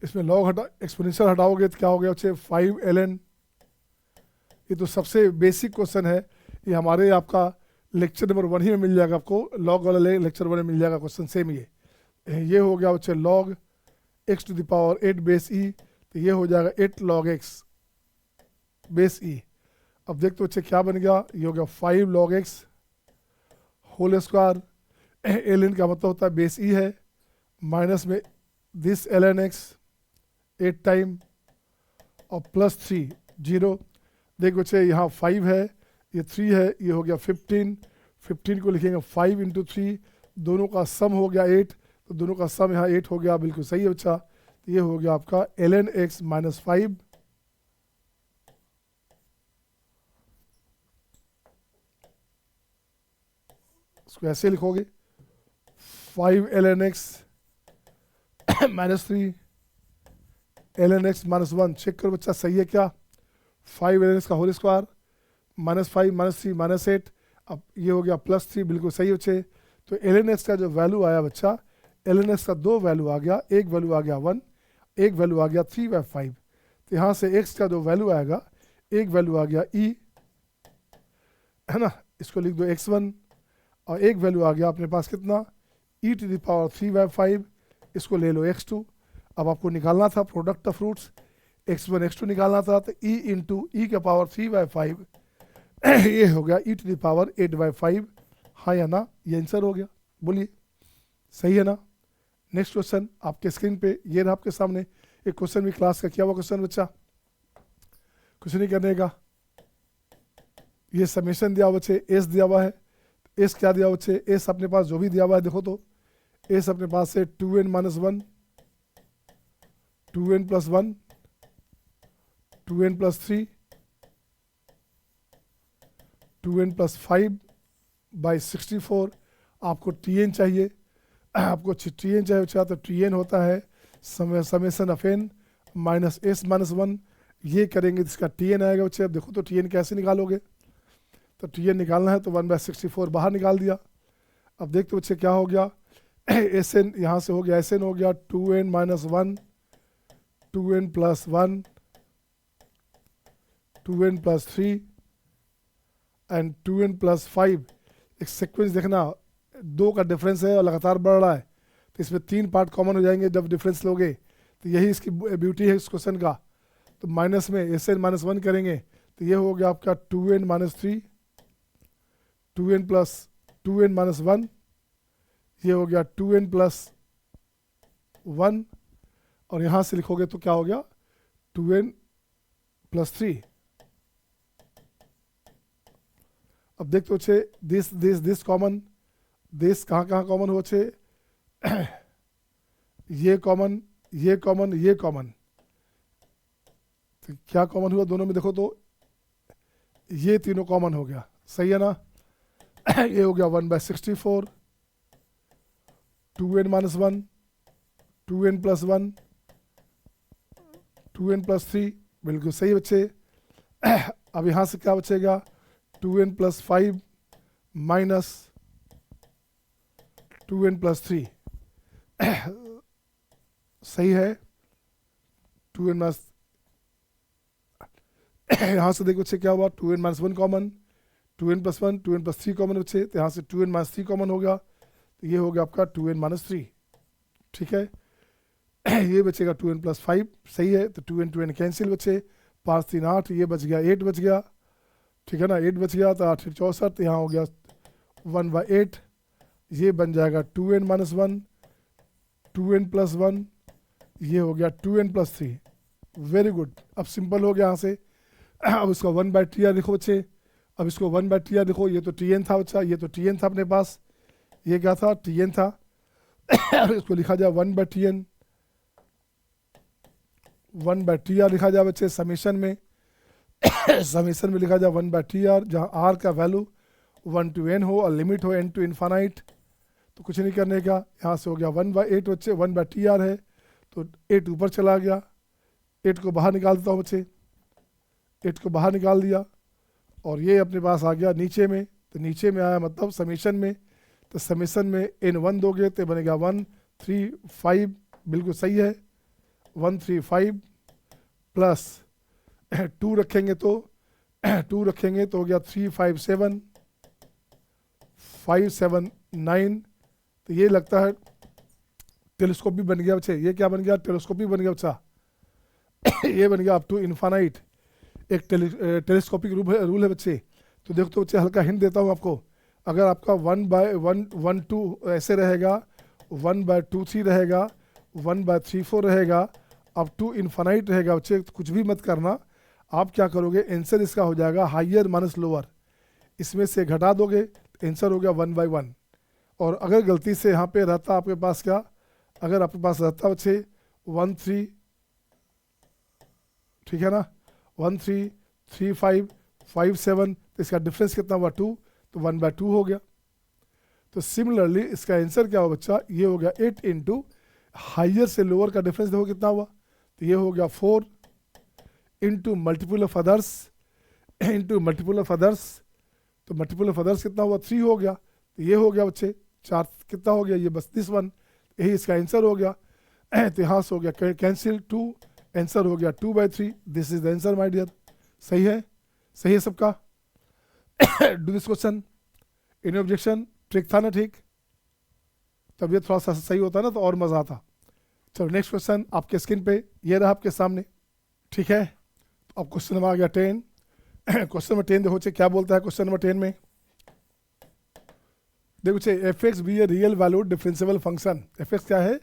इसमें लॉग हटा एक्सपोनेंशियल हटाओगे तो क्या हो गया बच्चे 5 ln। ये तो सबसे बेसिक क्वेश्चन है, ये हमारे आपका लेक्चर नंबर 1 ही में मिल जाएगा आपको, लॉग वाला लेक्चर 1 में मिल जाएगा क्वेश्चन सेम। ये हो गया बच्चे log x to the power 8 base e, तो ये हो जाएगा 8 log x बेस ई। अब देखते बच्चे क्या बन गया, ये हो गया 5 log x whole square, ln का मतलब होता है बेस ई है, माइनस में दिस ln x 8 टाइम और प्लस 3 0। देख बच्चे यहाँ 5 है, ये 3 है, ये हो गया 15, 15 को लिखेंगे 5 इंटू 3, दोनों का सम हो गया 8, तो दोनों का सम यहाँ 8 हो गया, बिल्कुल सही है बच्चा। तो ये हो गया आपका ln x माइनस 5, इसको ऐसे लिखोगे 5 ln x minus 3 ln x minus 1। Check करो बच्चा सही है क्या, 5 ln x का whole square minus 5 minus 3 minus 8, अब ये हो गया प्लस 3, बिल्कुल सही बच्चे। तो ln x का जो वैल्यू आया बच्चा, ln x का 2 वैल्यू आ गया, एक वैल्यू आ गया 1, एक वैल्यू आ गया 3/5। तो यहाँ से x का जो वैल्यू आएगा, एक वैल्यू आ गया e है ना, इसको लिख दो x1, और एक वैल्यू आ गया अपने पास कितना e टू द पावर 3/5, इसको ले लो x2। अब आपको निकालना था product of roots, x1 x2 निकालना था, तो e इंटू ई का पावर 3/5 ये हो गया e टू द पावर 8/5। हाँ या ना, ये आंसर हो गया, बोलिए सही है ना। नेक्स्ट क्वेश्चन आपके स्क्रीन पे ये रहा आपके सामने, एक क्वेश्चन भी क्लास का किया हुआ क्वेश्चन बच्चा, कुछ नहीं करने का। ये समेशन दिया हुआ बच्चे, एस दिया हुआ है, एस क्या दिया बच्चे, एस अपने पास जो भी दिया हुआ है देखो तो, एस अपने पास है 2n minus 1, 2n plus 1, 2n plus 3, 2n plus 5/64। आपको tn चाहिए, आपको tn चाहिए बच्चा, तो tn होता है summation of n minus s minus 1, ये करेंगे तो इसका tn आएगा बच्चे। अब देखो तो tn कैसे निकालोगे, तो tn निकालना है तो 1/64 बाहर निकाल दिया। अब देखते बच्चे क्या हो गया, एस एन यहाँ से हो गया, एस एन हो गया 2n minus 1, 2n plus 1, 2n plus 3 and 2n plus 5। एक सीक्वेंस देखना, 2 का डिफरेंस है और लगातार बढ़ रहा है, तो इसमें 3 पार्ट कॉमन हो जाएंगे जब डिफरेंस लोगे, तो यही इसकी ब्यूटी है इस क्वेश्चन का। तो माइनस में एस एन माइनस 1 करेंगे, तो ये हो गया आपका 2n minus 3, 2n plus 2n minus 1, ये हो गया 2n प्लस 1, और यहाँ से लिखोगे तो क्या हो गया 2n प्लस 3। अब देखते हो छे दिस कॉमन, दिस कहाँ कहाँ कॉमन हो छे, ये कॉमन, ये कॉमन, ये कॉमन, तो क्या कॉमन हुआ दोनों में, देखो तो ये तीनों कॉमन हो गया, सही है ना। ये हो गया 1/64, 2n-1, 2n+1, 2n+3, बिल्कुल सही बच्चे। अब यहाँ से क्या बचेगा, 2n+5 माइनस 2n+3, सही है। 2n+, यहाँ से देखो बच्चे क्या हुआ, 2n-1 common, 2n+1, 2n+3 common बच्चे, तो यहाँ से 2n-3 कॉमन होगा, तो ये हो गया आपका 2n-3, ठीक है। ये बचेगा 2n+5, सही है। तो 2n कैंसिल बच्चे, 5 3 8, ये बच गया 8 बच गया, ठीक है ना, 8 बच गया, तो 8 64, तो यहाँ हो गया 1/8, ये बन जाएगा 2n-1, 2n+1, ये हो गया 2n+3, वेरी गुड। अब सिंपल हो गया यहाँ से। अब इसको 1/tr लिखो बच्चे, अब इसको 1/tr लिखो, ये तो tn था बच्चा, ये तो tn था अपने पास, ये क्या था, tn था। इसको लिखा जाए 1/tn, 1/tr लिखा जाए बच्चे समीशन में। समीशन में लिखा जाए 1/tr, जहाँ r का वैल्यू 1 to n हो और लिमिट हो n to इन्फानाइट, तो कुछ नहीं करने का। यहाँ से हो गया 1/8 बच्चे, 1/tr है तो 8 ऊपर चला गया, 8 को बाहर निकाल देता हूँ बच्चे, 8 को बाहर निकाल दिया, और ये अपने पास आ गया नीचे में, तो नीचे में आया मतलब समीशन में, तो समीशन में n1 दोगे तो बनेगा 135, बिल्कुल सही है, 135 प्लस 2 रखेंगे तो 2 रखेंगे तो हो गया 357 579, तो ये लगता है टेलीस्कोप भी बन गया बच्चे। ये क्या बन गया, टेलीस्कोप भी बन गया बच्चा। ये बन गया अप टू इन्फानाइट, एक टेलीस्कोपिक रूल है बच्चे। तो देखो तो बच्चे हल्का हिंट देता हूँ आपको, अगर आपका 1/112 ऐसे रहेगा, 1/23 रहेगा, 1/34 रहेगा, अप टू इन्फानाइट रहेगा बच्चे, तो कुछ भी मत करना। आप क्या करोगे, आंसर इसका हो जाएगा हाइयर माइनस लोअर, इसमें से घटा दोगे, आंसर हो गया 1/1। और अगर गलती से यहाँ पे रहता आपके पास क्या, अगर आपके पास रहता बच्चे 13, ठीक है ना, 133557, तो इसका डिफरेंस कितना हुआ 2, तो 1/2 हो गया। तो सिमिलरली इसका आंसर क्या हुआ बच्चा, ये हो गया 8 इंटू हाइयर से लोअर का डिफरेंस देखो कितना हुआ, तो ये हो गया 4 into multiple of others, into multiple of others, तो मल्टीपल ऑफ अदर्स कितना हुआ 3 हो गया, तो ये हो गया बच्चे 4 कितना हो गया, ये बस दिस वन, यही इसका आंसर हो गया। तो यहाँ से हो गया कैंसिल 2, आंसर हो गया 2/3, this is the answer my dear. सही है, सही है सबका। Do this question, any objection, trick था ना, ठीक, तब ये थोड़ा सा सही होता ना तो और मजा आता। चलो नेक्स्ट क्वेश्चन आपके स्क्रीन पे ये रहा आपके सामने, ठीक है। तो अब क्वेश्चन नंबर आ गया 10। क्वेश्चन नंबर 10 देखो क्या बोलता है क्वेश्चन नंबर 10 में, देखो f(x) be a real valued differentiable function. f(x) क्या है,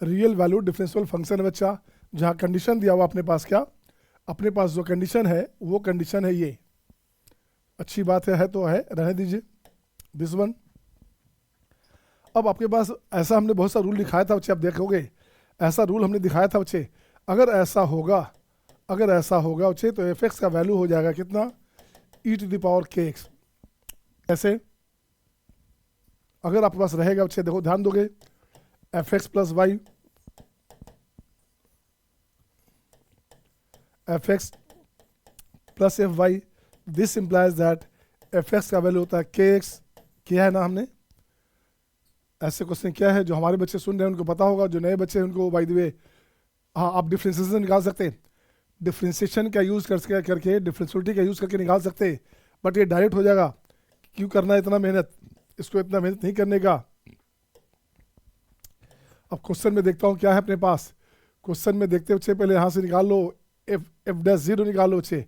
रियल वैल्यूड डिफरेंशिएबल फंक्शन है बच्चा, जहाँ कंडीशन दिया हुआ अपने पास क्या, अपने पास जो कंडीशन है वो कंडीशन है ये, अच्छी बात है तो है, रहने दीजिए दिस वन। अब आपके पास ऐसा हमने बहुत सा रूल दिखाया था बच्चे, आप देखोगे ऐसा रूल हमने दिखाया था बच्चे, अगर ऐसा होगा, अगर ऐसा होगा बच्चे तो f(x) का वैल्यू हो जाएगा कितना, e⁻kx। ऐसे अगर आपके पास रहेगा बच्चे, देखो ध्यान दोगे, f(x) + y, f(x) + fy, this implies that f(x) का वैल्यू होता है kx, किया है ना हमने, ऐसे क्वेश्चन क्या है, जो हमारे बच्चे सुन रहे हैं उनको पता होगा, जो नए बच्चे हैं उनको बाय द वे, हाँ आप डिफ्रेंशिएशन निकाल सकते हैं, डिफ्रेंशिएशन का यूज़ करके डिफ्रेंशियलिटी का यूज़ करके निकाल सकते हैं, बट ये डायरेक्ट हो जाएगा, क्यों करना है इतना मेहनत, इसको इतना मेहनत नहीं करने का। अब क्वेश्चन में देखता हूँ क्या है अपने पास, क्वेश्चन में देखते बच्चे पहले यहाँ से निकाल लो, f'0 निकाल लो बच्चे।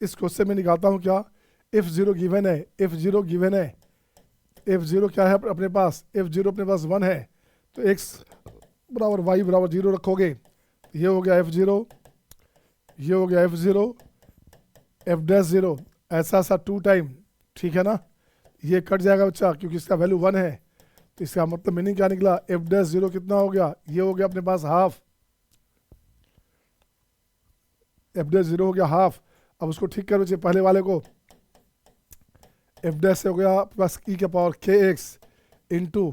इस क्वेश्चन में निकालता हूँ क्या, f0 गिवन है, f0 गिवन है, f0 क्या है अपने पास, f0 अपने पास 1 है, तो x बराबर y बराबर 0 रखोगे, ये हो गया f0, ये हो गया f0, f'0 ऐसा 2 टाइम, ठीक है ना, ये कट जाएगा बच्चा क्योंकि इसका वैल्यू 1 है, तो इसका मतलब मीनिंग क्या निकला, f'0 कितना हो गया, ये हो गया अपने पास हाफ, एफ डैश 0 हो गया हाफ। अब उसको ठीक करो बच्चे पहले वाले को, एफ डैश से हो गया आपके पास ई के पावर के एक्स इंटू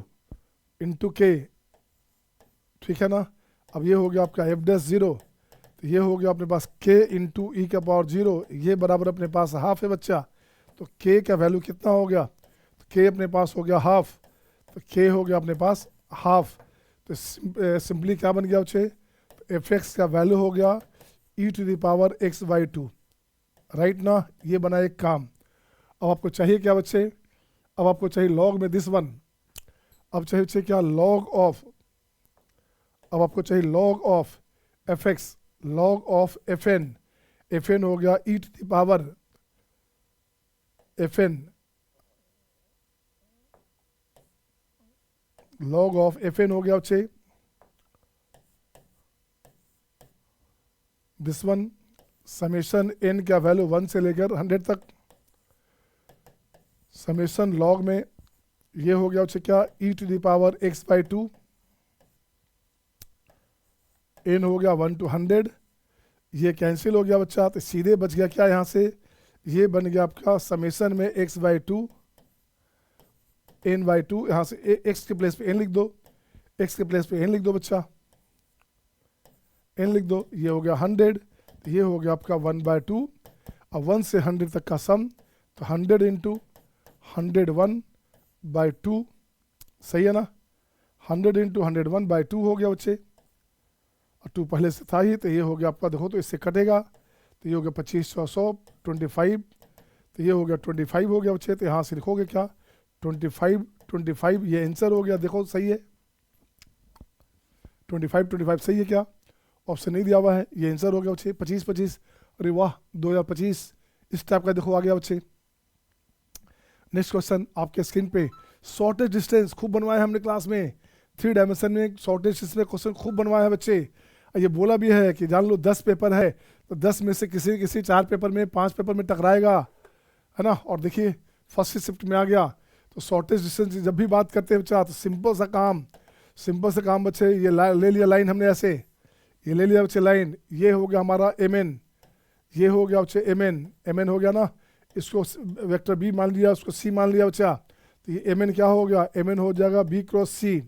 के, ठीक है ना। अब ये हो गया आपका एफ डैश 0, तो ये हो गया अपने पास के इंटू ई का पावर 0, ये बराबर अपने पास हाफ है बच्चा। तो के का वैल्यू कितना हो गया, तो के अपने पास हो गया हाफ, तो के हो गया अपने पास हाफ। तो सिंपली क्या बन गया बच्चे, तो एफ एक्स का वैल्यू हो गया e to the power x by 2, right ना। ये बना एक काम। अब आपको चाहिए क्या बच्चे, अब आपको चाहिए लॉग में दिस वन। अब चाहिए बच्चे क्या, लॉग ऑफ, अब आपको चाहिए log of f x, log of f n. F n हो गया e to the power f n, log of f n हो गया बच्चे दिस वन, समेशन एन का वैल्यू 1 से लेकर 100 तक, समेशन लॉग में ये हो गया बच्चे क्या, e to the power x by 2, n हो गया 1 to 100, ये कैंसिल हो गया बच्चा। तो सीधे बच गया क्या यहाँ से, ये बन गया आपका समेशन में एक्स बाई 2 एन बाई 2, यहाँ से एक्स के प्लेस पे एन लिख दो, एक्स के प्लेस पे एन लिख दो बच्चा, एन लिख दो। ये हो गया 100, तो ये हो गया आपका 1/2। अब 1 से 100 तक का सम, तो 100 इंटू 101/2, सही है ना। 100 इंटू 101/2 हो गया बच्चे, और 2 पहले से था ही, तो ये हो गया आपका, देखो तो इससे कटेगा, तो ये हो गया 25 100 25, तो ये हो गया 25 हो गया बच्चे। तो यहाँ से लिखोगे क्या, 25 ये आंसर हो गया, देखो सही है, 25 सही है क्या, ऑप्शन नहीं दिया हुआ है, ये आंसर हो गया बच्चे। 25, अरे वाह 2025 इस टाइप का देखो आ गया बच्चे। नेक्स्ट क्वेश्चन आपके स्क्रीन पे, शॉर्टेज डिस्टेंस खूब बनवाया है हमने क्लास में, 3 डायमेंशन में शॉर्टेज डिस्टेंस में क्वेश्चन खूब बनवाया है बच्चे। ये बोला भी है कि जान लो 10 पेपर है, तो 10 में से किसी 4 पेपर में 5 पेपर में टकराएगा, है ना। और देखिए फर्स्ट शिफ्ट में आ गया। तो शॉर्टेज डिस्टेंस जब भी बात करते हैं बच्चा, तो सिंपल सा काम बच्चे, ये ले लिया लाइन हमने ऐसे, ये ले लिया बच्चे लाइन, ये हो गया हमारा एम एन, ये हो गया बच्चे एम एन हो गया ना, इसको वेक्टर बी मान लिया, उसको सी मान लिया बच्चा। तो ये एम एन क्या हो गया, एम एन हो जाएगा बी क्रॉस सी।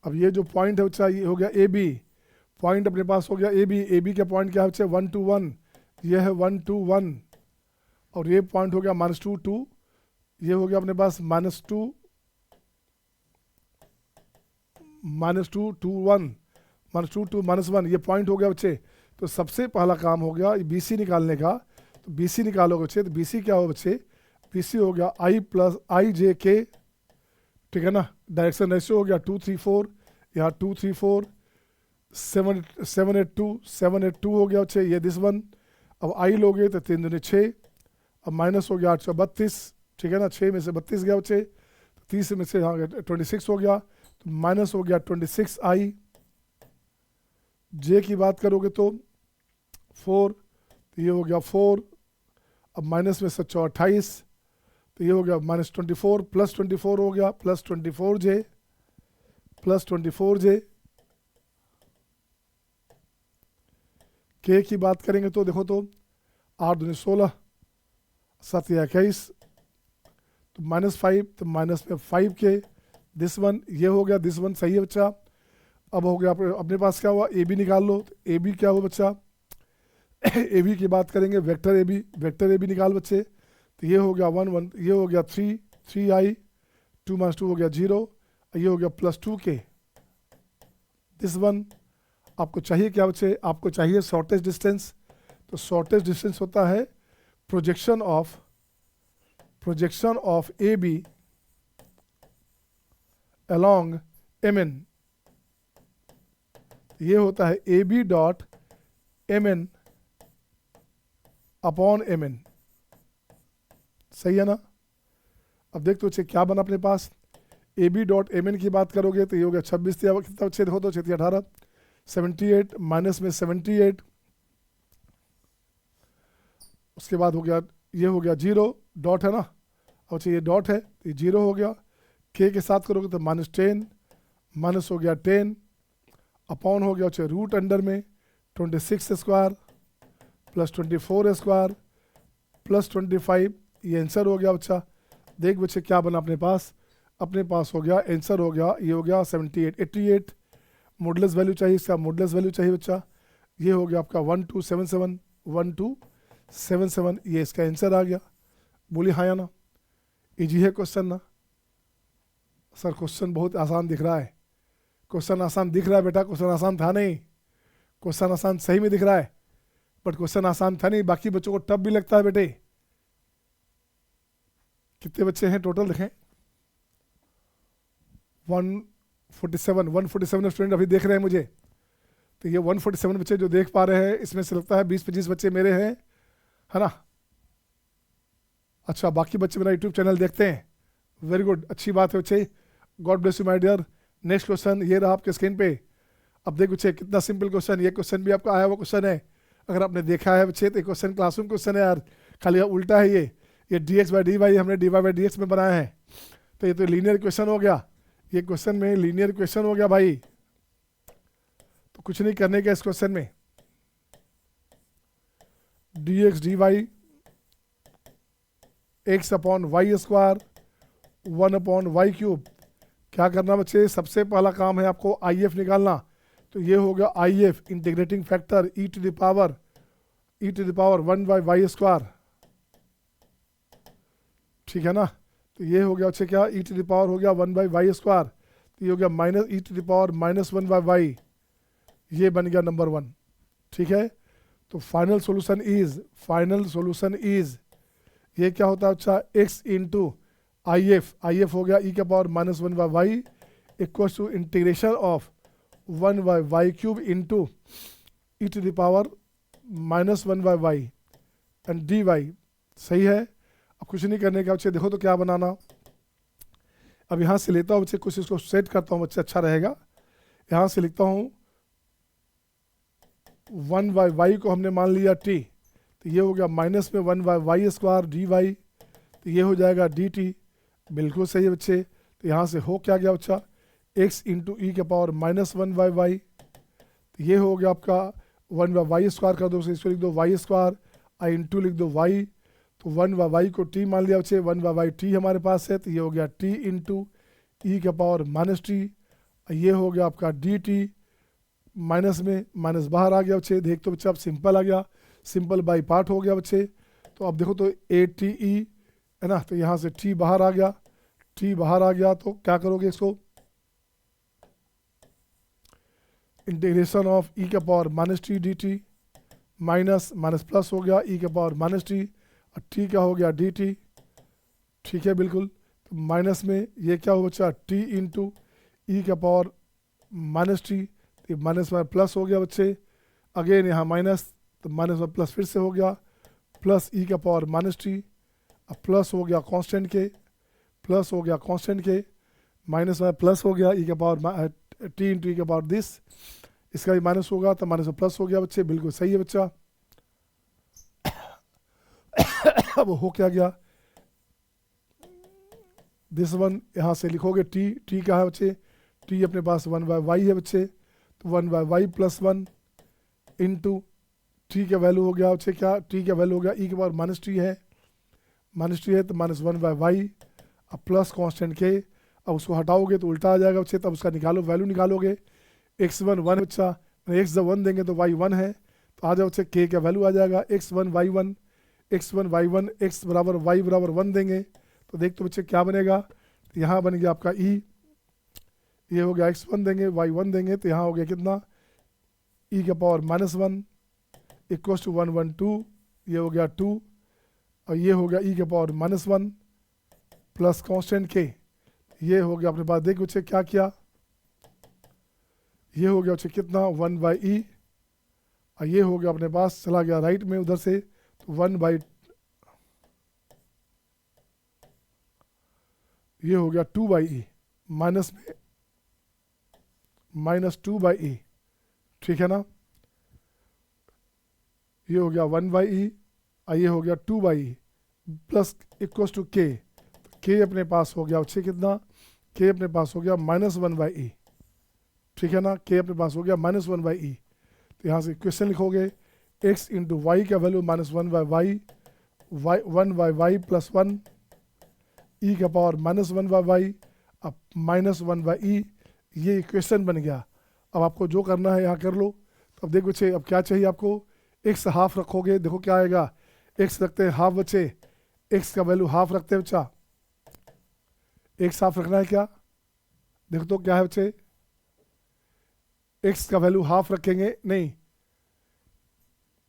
अब ये जो पॉइंट है बच्चा, ये हो गया ए बी, पॉइंट अपने पास हो गया ए बी का पॉइंट क्या है बच्चा 1 to 1, ये है 1 to 1, और ये पॉइंट हो गया -2 2, ये हो गया अपने पास -2 to 1, -2 to -1, ये पॉइंट हो गया बच्चे। तो सबसे पहला काम हो गया बी सी निकालने का। तो बी सी निकालोगे बच्चे, तो बी सी क्या हो बच्चे, बी सी हो गया आई प्लस आई जे के, ठीक है ना। डायरेक्शन रेशियो हो गया 2 3 4, यहाँ 2 3 4 7 8 2 हो गया बच्चे, ये दिस वन। अब आई लोगे तो 3 दूनी 6, अब माइनस हो गया 8 32, ठीक है ना, 6 में से 32 गया बच्चे, 30 में से यहाँ 26 हो गया, तो माइनस हो गया 26 आई। जे की बात करोगे तो 4, तो ये हो गया 4, अब माइनस में से 28, तो ये हो गया -24 प्लस 24 हो गया, प्लस 24 जे। के की बात करेंगे तो देखो तो 8 दूनी 16, 7 या 21, तो -5, तो माइनस में 5 के, दिस वन, ये हो गया दिस वन, सही है बच्चा। अब हो गया अपने पास क्या हुआ, ए बी निकाल लो। तो ए बी क्या हुआ बच्चा, ए बी की बात करेंगे, वेक्टर ए बी निकाल बच्चे। तो ये हो गया 1 1, ये हो गया 3 आई, 2 - 2 हो गया 0, ये हो गया +2 के, दिस वन। आपको चाहिए क्या बच्चे, आपको चाहिए शॉर्टेज डिस्टेंस। तो शॉर्टेज डिस्टेंस होता है projection of A B along M N, ये होता है A B dot M N upon M N, सही है ना। अब देखते बच्चे क्या बना अपने पास, A B dot M N की बात करोगे तो ये हो गया 26, कितना बच्चे देखो तो 6 18 78, माइनस में 78, उसके बाद हो गया ये हो गया 0 डॉट है ना, और ये डॉट है तो ये 0 हो गया। के के साथ करोगे तो -10, माइनस हो गया 10, अपॉन हो गया रूट अंडर में 26 स्क्वायर प्लस 24 स्क्वायर प्लस 25, ये आंसर हो गया बच्चा। देख बच्चे क्या बना अपने पास हो गया आंसर हो गया, ये हो गया 78 88। मॉडुलस वैल्यू चाहिए, इसका मॉडुलस वैल्यू चाहिए बच्चा। ये हो गया आपका 1277 1277, ये इसका आंसर आ गया। बोलिए हाँ या ना? इजी है क्वेश्चन ना? सर क्वेश्चन बहुत आसान दिख रहा है। क्वेश्चन आसान दिख रहा है बेटा, क्वेश्चन आसान था नहीं। क्वेश्चन आसान सही में दिख रहा है, बट क्वेश्चन आसान था नहीं। बाकी बच्चों को टफ भी लगता है बेटे। कितने बच्चे हैं टोटल देखें? 147 स्टूडेंट अभी देख रहे हैं मुझे। तो ये 147 बच्चे जो देख पा रहे हैं, इसमें से लगता है 20-25 बच्चे मेरे हैं, है ना? अच्छा, बाकी बच्चे मेरा यूट्यूब चैनल देखते हैं। वेरी गुड, अच्छी बात है बच्चे। God bless you my dear. Next question ये रहा आपके स्क्रीन पे। अब देखो बच्चे कितना सिंपल क्वेश्चन, ये क्वेश्चन भी आपका आया हुआ क्वेश्चन है। अगर आपने देखा है बच्चे तो ये क्वेश्चन क्लासरूम क्वेश्चन है यार, खाली उल्टा है। ये dx बाई dy हमने dy बाई dx में बनाया है। तो ये तो लीनियर क्वेश्चन हो गया, ये क्वेश्चन में लीनियर क्वेश्चन हो गया भाई। तो कुछ नहीं करने का इस क्वेश्चन में। dx dy x upon y square 1 upon y cube. क्या करना बच्चे? सबसे पहला काम है आपको IF निकालना। तो ये हो गया IF integrating factor e to the power 1 by y square, ठीक है ना? तो ये हो गया बच्चे क्या, e टू द पावर हो गया 1 बाई वाई स्क्वायर। तो ये हो गया minus e to the power -1 by y, ये बन गया नंबर 1, ठीक है? तो फाइनल सॉल्यूशन इज ये क्या होता है बच्चा? x इंटू IF हो गया e के power -1 by y equal to integration of 1 by y cube into e to the power -1 by y and dy। सही है। अब कुछ नहीं करने का बच्चे, देखो तो क्या बनाना। अब यहाँ से लेता हूँ बच्चे, कुछ इसको सेट करता हूँ बच्चे, अच्छा रहेगा। यहाँ से लिखता हूँ 1 बाई वाई को हमने मान लिया t, तो ये हो गया माइनस में 1 बाई वाई स्क्वायर dy, तो ये हो जाएगा dt। बिल्कुल सही है बच्चे। तो यहाँ से हो क्या गया बच्चा? x इंटू ई के पावर -1 बाई वाई, तो ये हो गया आपका 1 बाई वाई स्क्वायर कर दो, इसको लिख दो वाई स्क्वायर, आई इंटू लिख दो वाई। तो 1 बाई वाई को t मान लिया बच्चे, 1 बाई वाई t हमारे पास है, तो ये हो गया t इंटू ई के पावर -t। ये हो गया आपका dt, माइनस में माइनस बाहर आ गया बच्चे। देख तो बच्चे अब सिंपल आ गया, सिंपल बाई पार्ट हो गया बच्चे। तो अब देखो तो ATE है ना, तो यहाँ से t बाहर आ गया, t बाहर आ गया तो क्या करोगे? इसको इंटीग्रेशन ऑफ e के power -t dt, minus minus plus हो गया e के पावर -t, और t क्या हो गया? dt, ठीक है बिल्कुल। तो माइनस में ये क्या हो बच्चा? t इंटू ई के पावर -t, तो माइनस में प्लस हो गया बच्चे। अगेन यहाँ माइनस, तो माइनस में प्लस फिर से हो गया, प्लस ई का पावर -t, अब प्लस हो गया कांस्टेंट के, प्लस हो गया कांस्टेंट के, माइनस में प्लस हो गया ई के पावर t इंटू ई के पावर दिस, इसका भी माइनस होगा तो माइनस में प्लस हो गया बच्चे। बिल्कुल सही है बच्चा। अब हो क्या गया? दिस वन यहाँ से लिखोगे t क्या है बच्चे? t अपने पास 1 बाई वाई है बच्चे, तो 1 by y plus 1 into t का वैल्यू हो गया बच्चे क्या? t का वैल्यू हो गया ई के पावर -t है, -t है तो -1 बाई वाई, अब प्लस कांस्टेंट के। अब उसको हटाओगे तो उल्टा आ जाएगा बच्चे, तब उसका निकालो, वैल्यू निकालोगे। x1 1 बच्चा, x जब 1 देंगे तो y 1 है, तो आ जाओ बच्चे k का वैल्यू आ जाएगा x1 y1, x1 y1, x बराबर y बराबर 1 देंगे तो देख तो बच्चे क्या बनेगा? तो यहाँ बन गया आपका e, ये हो गया x1 देंगे y1 देंगे, तो यहाँ हो गया कितना? e के पावर -1 इक्वल टू 1 1 2, ये हो गया 2, और ये हो गया e के पावर -1 प्लस कांस्टेंट के, ये हो गया अपने पास। देख बच्चे क्या किया? ये हो गया बच्चे कितना? 1 बाई ई, और ये हो गया अपने पास, चला गया राइट में उधर से, तो 1 बाई, ये हो गया 2 बाई ई, माइनस में -2 बाई ई, ठीक है ना? ये हो गया 1 बाई ई, और ये हो गया 2 by e plus equal to के, के अपने पास हो गया बच्चे कितना? के अपने पास हो गया -1 बाई ई, ठीक है ना? के अपने पास हो गया -1 बाई ई, तो यहाँ से क्वेश्चन लिखोगे x इंटू वाई का value -1/y, 1/y plus 1 e का पावर -1/y, अब -1/e, ये इक्वेशन बन गया। अब आपको जो करना है यहाँ कर लो। तो अब देखो बच्चे, अब क्या चाहिए आपको, x हाफ रखोगे, देखो क्या आएगा, x रखते हैं हाफ बच्चे, x का वैल्यू हाफ रखते हैं बच्चा, x हाफ रखना है क्या, देखो तो क्या है बच्चे, x का वैल्यू हाफ रखेंगे, नहीं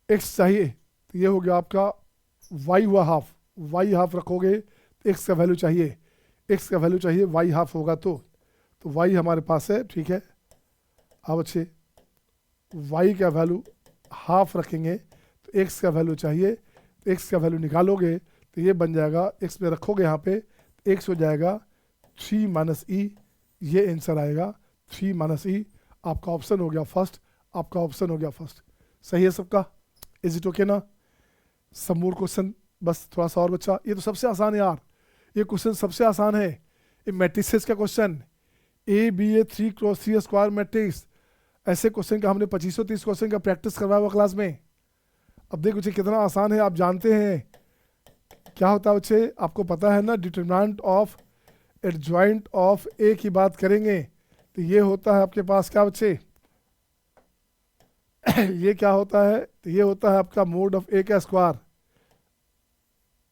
x चाहिए, तो ये हो गया आपका y हुआ हाफ, y हाफ रखोगे तो x का वैल्यू चाहिए, x का वैल्यू चाहिए, y हाफ होगा तो y हमारे पास है, ठीक है। अब अच्छे y का वैल्यू हाफ रखेंगे तो x का वैल्यू चाहिए, तो x का वैल्यू निकालोगे तो ये बन जाएगा, x पे रखोगे यहाँ पे, x हो जाएगा 3 - e, ये आंसर आएगा 3 - e। आपका ऑप्शन हो गया फर्स्ट, आपका ऑप्शन हो गया फर्स्ट, सही है सबका, इज इट ओके ना। सम मोर क्वेश्चन, बस थोड़ा सा और बच्चा, ये तो सबसे आसान है यार, ये क्वेश्चन सबसे आसान है, ये मैट्रिसेस का question, ABA 3x3 square matrix, ऐसे क्वेश्चन का हमने 2530 क्वेश्चन का प्रैक्टिस करवाया हुआ क्लास में। अब देखो बच्चे कितना आसान है, आप जानते हैं क्या होता है बच्चे, आपको पता है ना, डिटरमिनेंट ऑफ एडजॉइंट ऑफ ए की बात करेंगे तो ये होता है आपके पास क्या बच्चे ये क्या होता है, तो ये होता है आपका मोड ऑफ ए का स्क्वायर,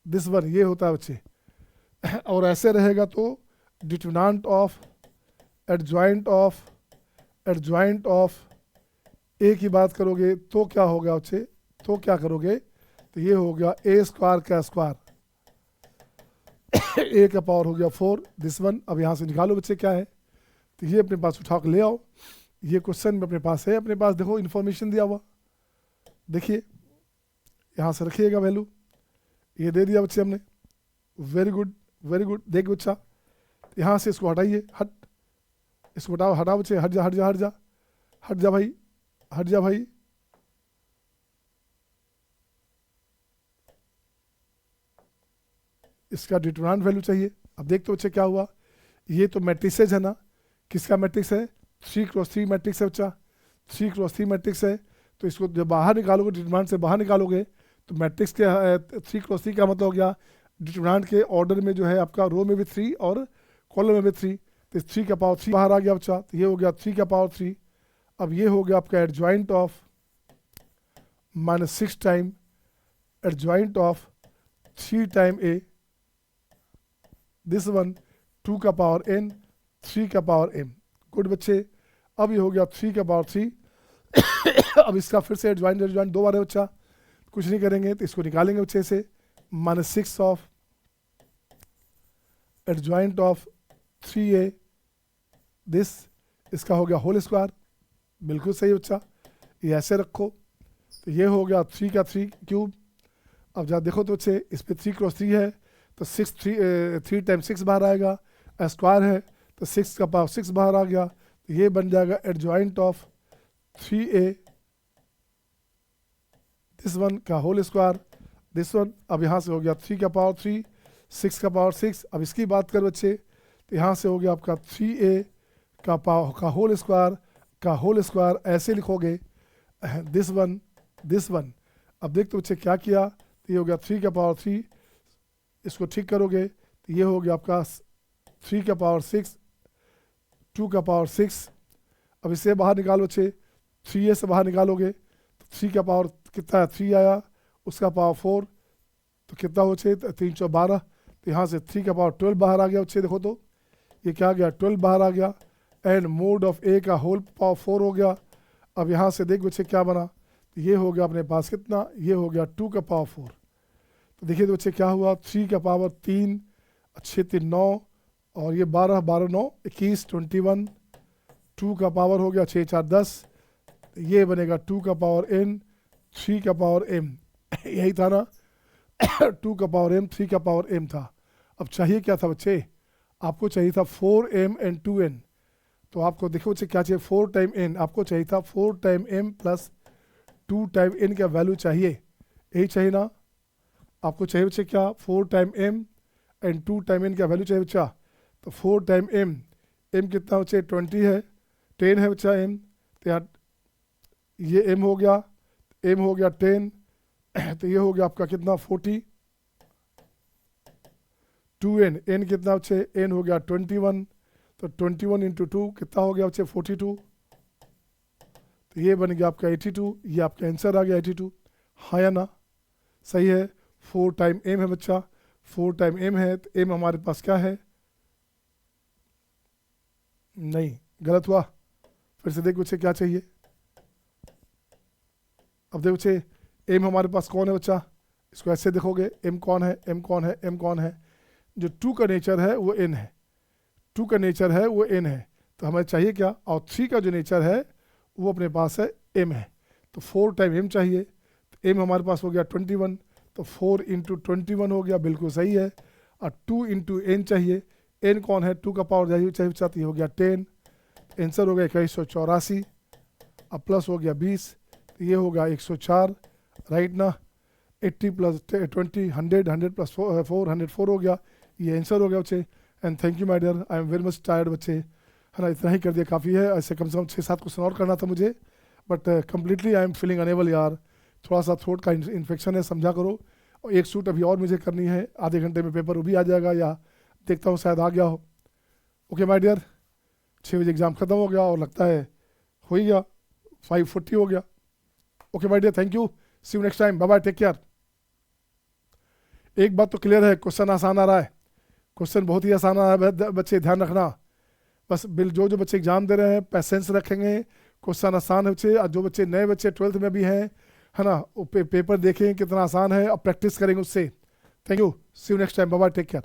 दिस वन, ये होता है बच्चे। और ऐसे रहेगा तो डिटरमिनेंट ऑफ एडजॉइंट ऑफ ए की बात करोगे तो क्या हो गया बच्चे, तो क्या करोगे, तो ये हो गया ए स्क्वायर का स्क्वायर, ए का पावर हो गया 4, दिस वन। अब यहाँ से निकालो बच्चे क्या है, तो ये अपने पास उठा कर ले आओ, ये क्वेश्चन में अपने पास है, अपने पास देखो इन्फॉर्मेशन दिया हुआ, देखिए यहाँ से रखिएगा वैल्यू, ये दे दिया बच्चे हमने, वेरी गुड वेरी गुड। देख बच्चा, यहाँ से इसको हटाइए, इसको हटाओ, हटाओ बच्चे, हट जा हट जा हट जा हट जा भाई, हट जा भाई, इसका डिटरमिनेंट वैल्यू चाहिए। अब देखते बच्चे क्या हुआ, ये तो मैट्रिसेज है ना, किसका मैट्रिक्स है, 3x3 मैट्रिक्स है बच्चा, 3x3 मैट्रिक्स है, तो इसको जब बाहर निकालोगे, डिटरमिनेंट से बाहर निकालोगे तो मैट्रिक्स के 3x3 का मतलब हो गया डिटरमिनेंट के ऑर्डर में जो है आपका रो में भी 3 और कॉलम में भी 3, तो 3 का पावर 3 बाहर आ गया बच्चा, तो ये हो गया 3 का पावर 3। अब ये हो गया आपका adjoint of -6 time adjoint of 3 time A, this one 2 का पावर n 3 का पावर m, गुड बच्चे। अब ये हो गया 3 का पावर 3 अब इसका फिर से एडजॉइंट दो बार है बच्चा, कुछ नहीं करेंगे तो इसको निकालेंगे बच्चे से, -6 of adjoint of 3a, this, इसका हो गया होल स्क्वायर, बिल्कुल सही बच्चा, ये ऐसे रखो, तो ये हो गया 3 का 3 क्यूब। अब जहाँ देखो तो बच्चे इस पर 3x3 है तो 3 टाइम्स 6 बाहर आएगा, स्क्वायर है तो 6 का पावर 6 बाहर आ गया, तो ये बन जाएगा adjoint of 3a, this one का होल स्क्वायर, दिस वन। अब यहाँ से हो गया 3 का पावर 3, 6 का पावर 6। अब इसकी बात कर बच्चे तो यहाँ से हो गया आपका 3a का पावर का होल स्क्वायर ऐसे लिखोगे, दिस वन दिस वन। अब देखते बच्चे क्या किया, तो ये हो गया 3 का पावर 3, इसको ठीक करोगे तो ये हो गया आपका 3 का पावर 6, 2 का पावर 6। अब इसे बाहर निकालो बच्चे, 3a से बाहर निकालोगे तो 3 का पावर कितना है 3 आया, उसका पावर 4, तो कितना हो बच्चे 3 × 12, तो यहाँ से 3 का पावर 12 बाहर आ गया बच्चे, देखो तो ये क्या आ गया 12 बाहर आ गया, एंड मोड ऑफ ए का होल पावर 4 हो गया। अब यहाँ से देख बच्चे क्या बना, तो ये हो गया अपने पास कितना, ये हो गया 2 का पावर 4, तो देखिए तो बच्चे क्या हुआ, 3 का पावर 3 अच्छे 3 9 और ये 12 12 9 21 21, 2 का पावर हो गया 6 4 10, ये बनेगा 2 का पावर n 3 का पावर m यही था ना 2 का पावर m 3 का पावर m था। अब चाहिए क्या था बच्चे, आपको चाहिए था 4m एंड 2n, तो आपको देखो बच्चे क्या चाहिए 4 टाइम n, आपको चाहिए था 4 time m plus 2 time n का वैल्यू चाहिए, यही चाहिए ना, आपको चाहिए बच्चे क्या 4 time m and 2 time n का वैल्यू चाहिए बच्चा, तो 4 टाइम m कितना बच्चे 20 है, 10 है बच्चा m, तो यहाँ ये m हो गया, m हो गया 10, तो ये हो गया आपका कितना 40, 2n, n कितना बच्चे, n हो गया 21, तो 21 इंटू 2 कितना हो गया बच्चे 42, तो ये बन गया आपका 82, ये आपका आंसर आ गया 82। हाँ या ना, सही है। 4 टाइम m है बच्चा, 4 टाइम m है, तो m हमारे पास क्या है, नहीं गलत हुआ। फिर से देख बच्चे क्या चाहिए, अब देखो बच्चे m हमारे पास कौन है बच्चा, इसको ऐसे देखोगे m कौन है, m कौन है, m कौन है, जो 2 का नेचर है वो n है, 2 का नेचर है वो n है, तो हमें चाहिए क्या, और 3 का जो नेचर है वो अपने पास है m है, तो 4 टाइम m चाहिए, तो m हमारे पास हो गया 21, तो 4 इंटू 21 हो गया, बिल्कुल सही है। और 2 इंटू n चाहिए, n कौन है, 2 का पावर चाहिए चाहती हो गया 10, आंसर हो गया 2184, अब प्लस हो गया 20, तो ये हो गया 104, राइट ना। 80 प्लस 20 100, 100 प्लस 4 104 हो गया, ये आंसर हो गया बच्चे। And thank you my dear, I am very much tired बच्चे, है ना, इतना ही कर दिया काफ़ी है, ऐसे कम से कम 6-7 क्वेश्चन और करना था मुझे, but completely I am feeling unable यार, थोड़ा सा थ्रोट का इन्फेक्शन है, समझा करो। और एक शूट अभी और मुझे करनी है, आधे घंटे में पेपर वो भी आ जाएगा, या देखता हूँ शायद आ गया हो। ओके माय डियर, 6 बजे एग्ज़ाम ख़त्म हो गया और लगता है हो ही गया, 5:40 हो गया। Okay my dear, thank you, see you next time, bye bye, take care. एक बात तो क्लियर है, क्वेश्चन आसान आ रहा है, क्वेश्चन बहुत ही आसान आ रहा है बच्चे, ध्यान रखना। बस जो जो बच्चे एग्जाम दे रहे हैं पैसेंस रखेंगे, क्वेश्चन आसान है बच्चे, और जो बच्चे नए बच्चे 12th में भी हैं, है ना, वो पेपर देखें कितना आसान है और प्रैक्टिस करेंगे उससे। Thank you, see you next time, bye bye, take care.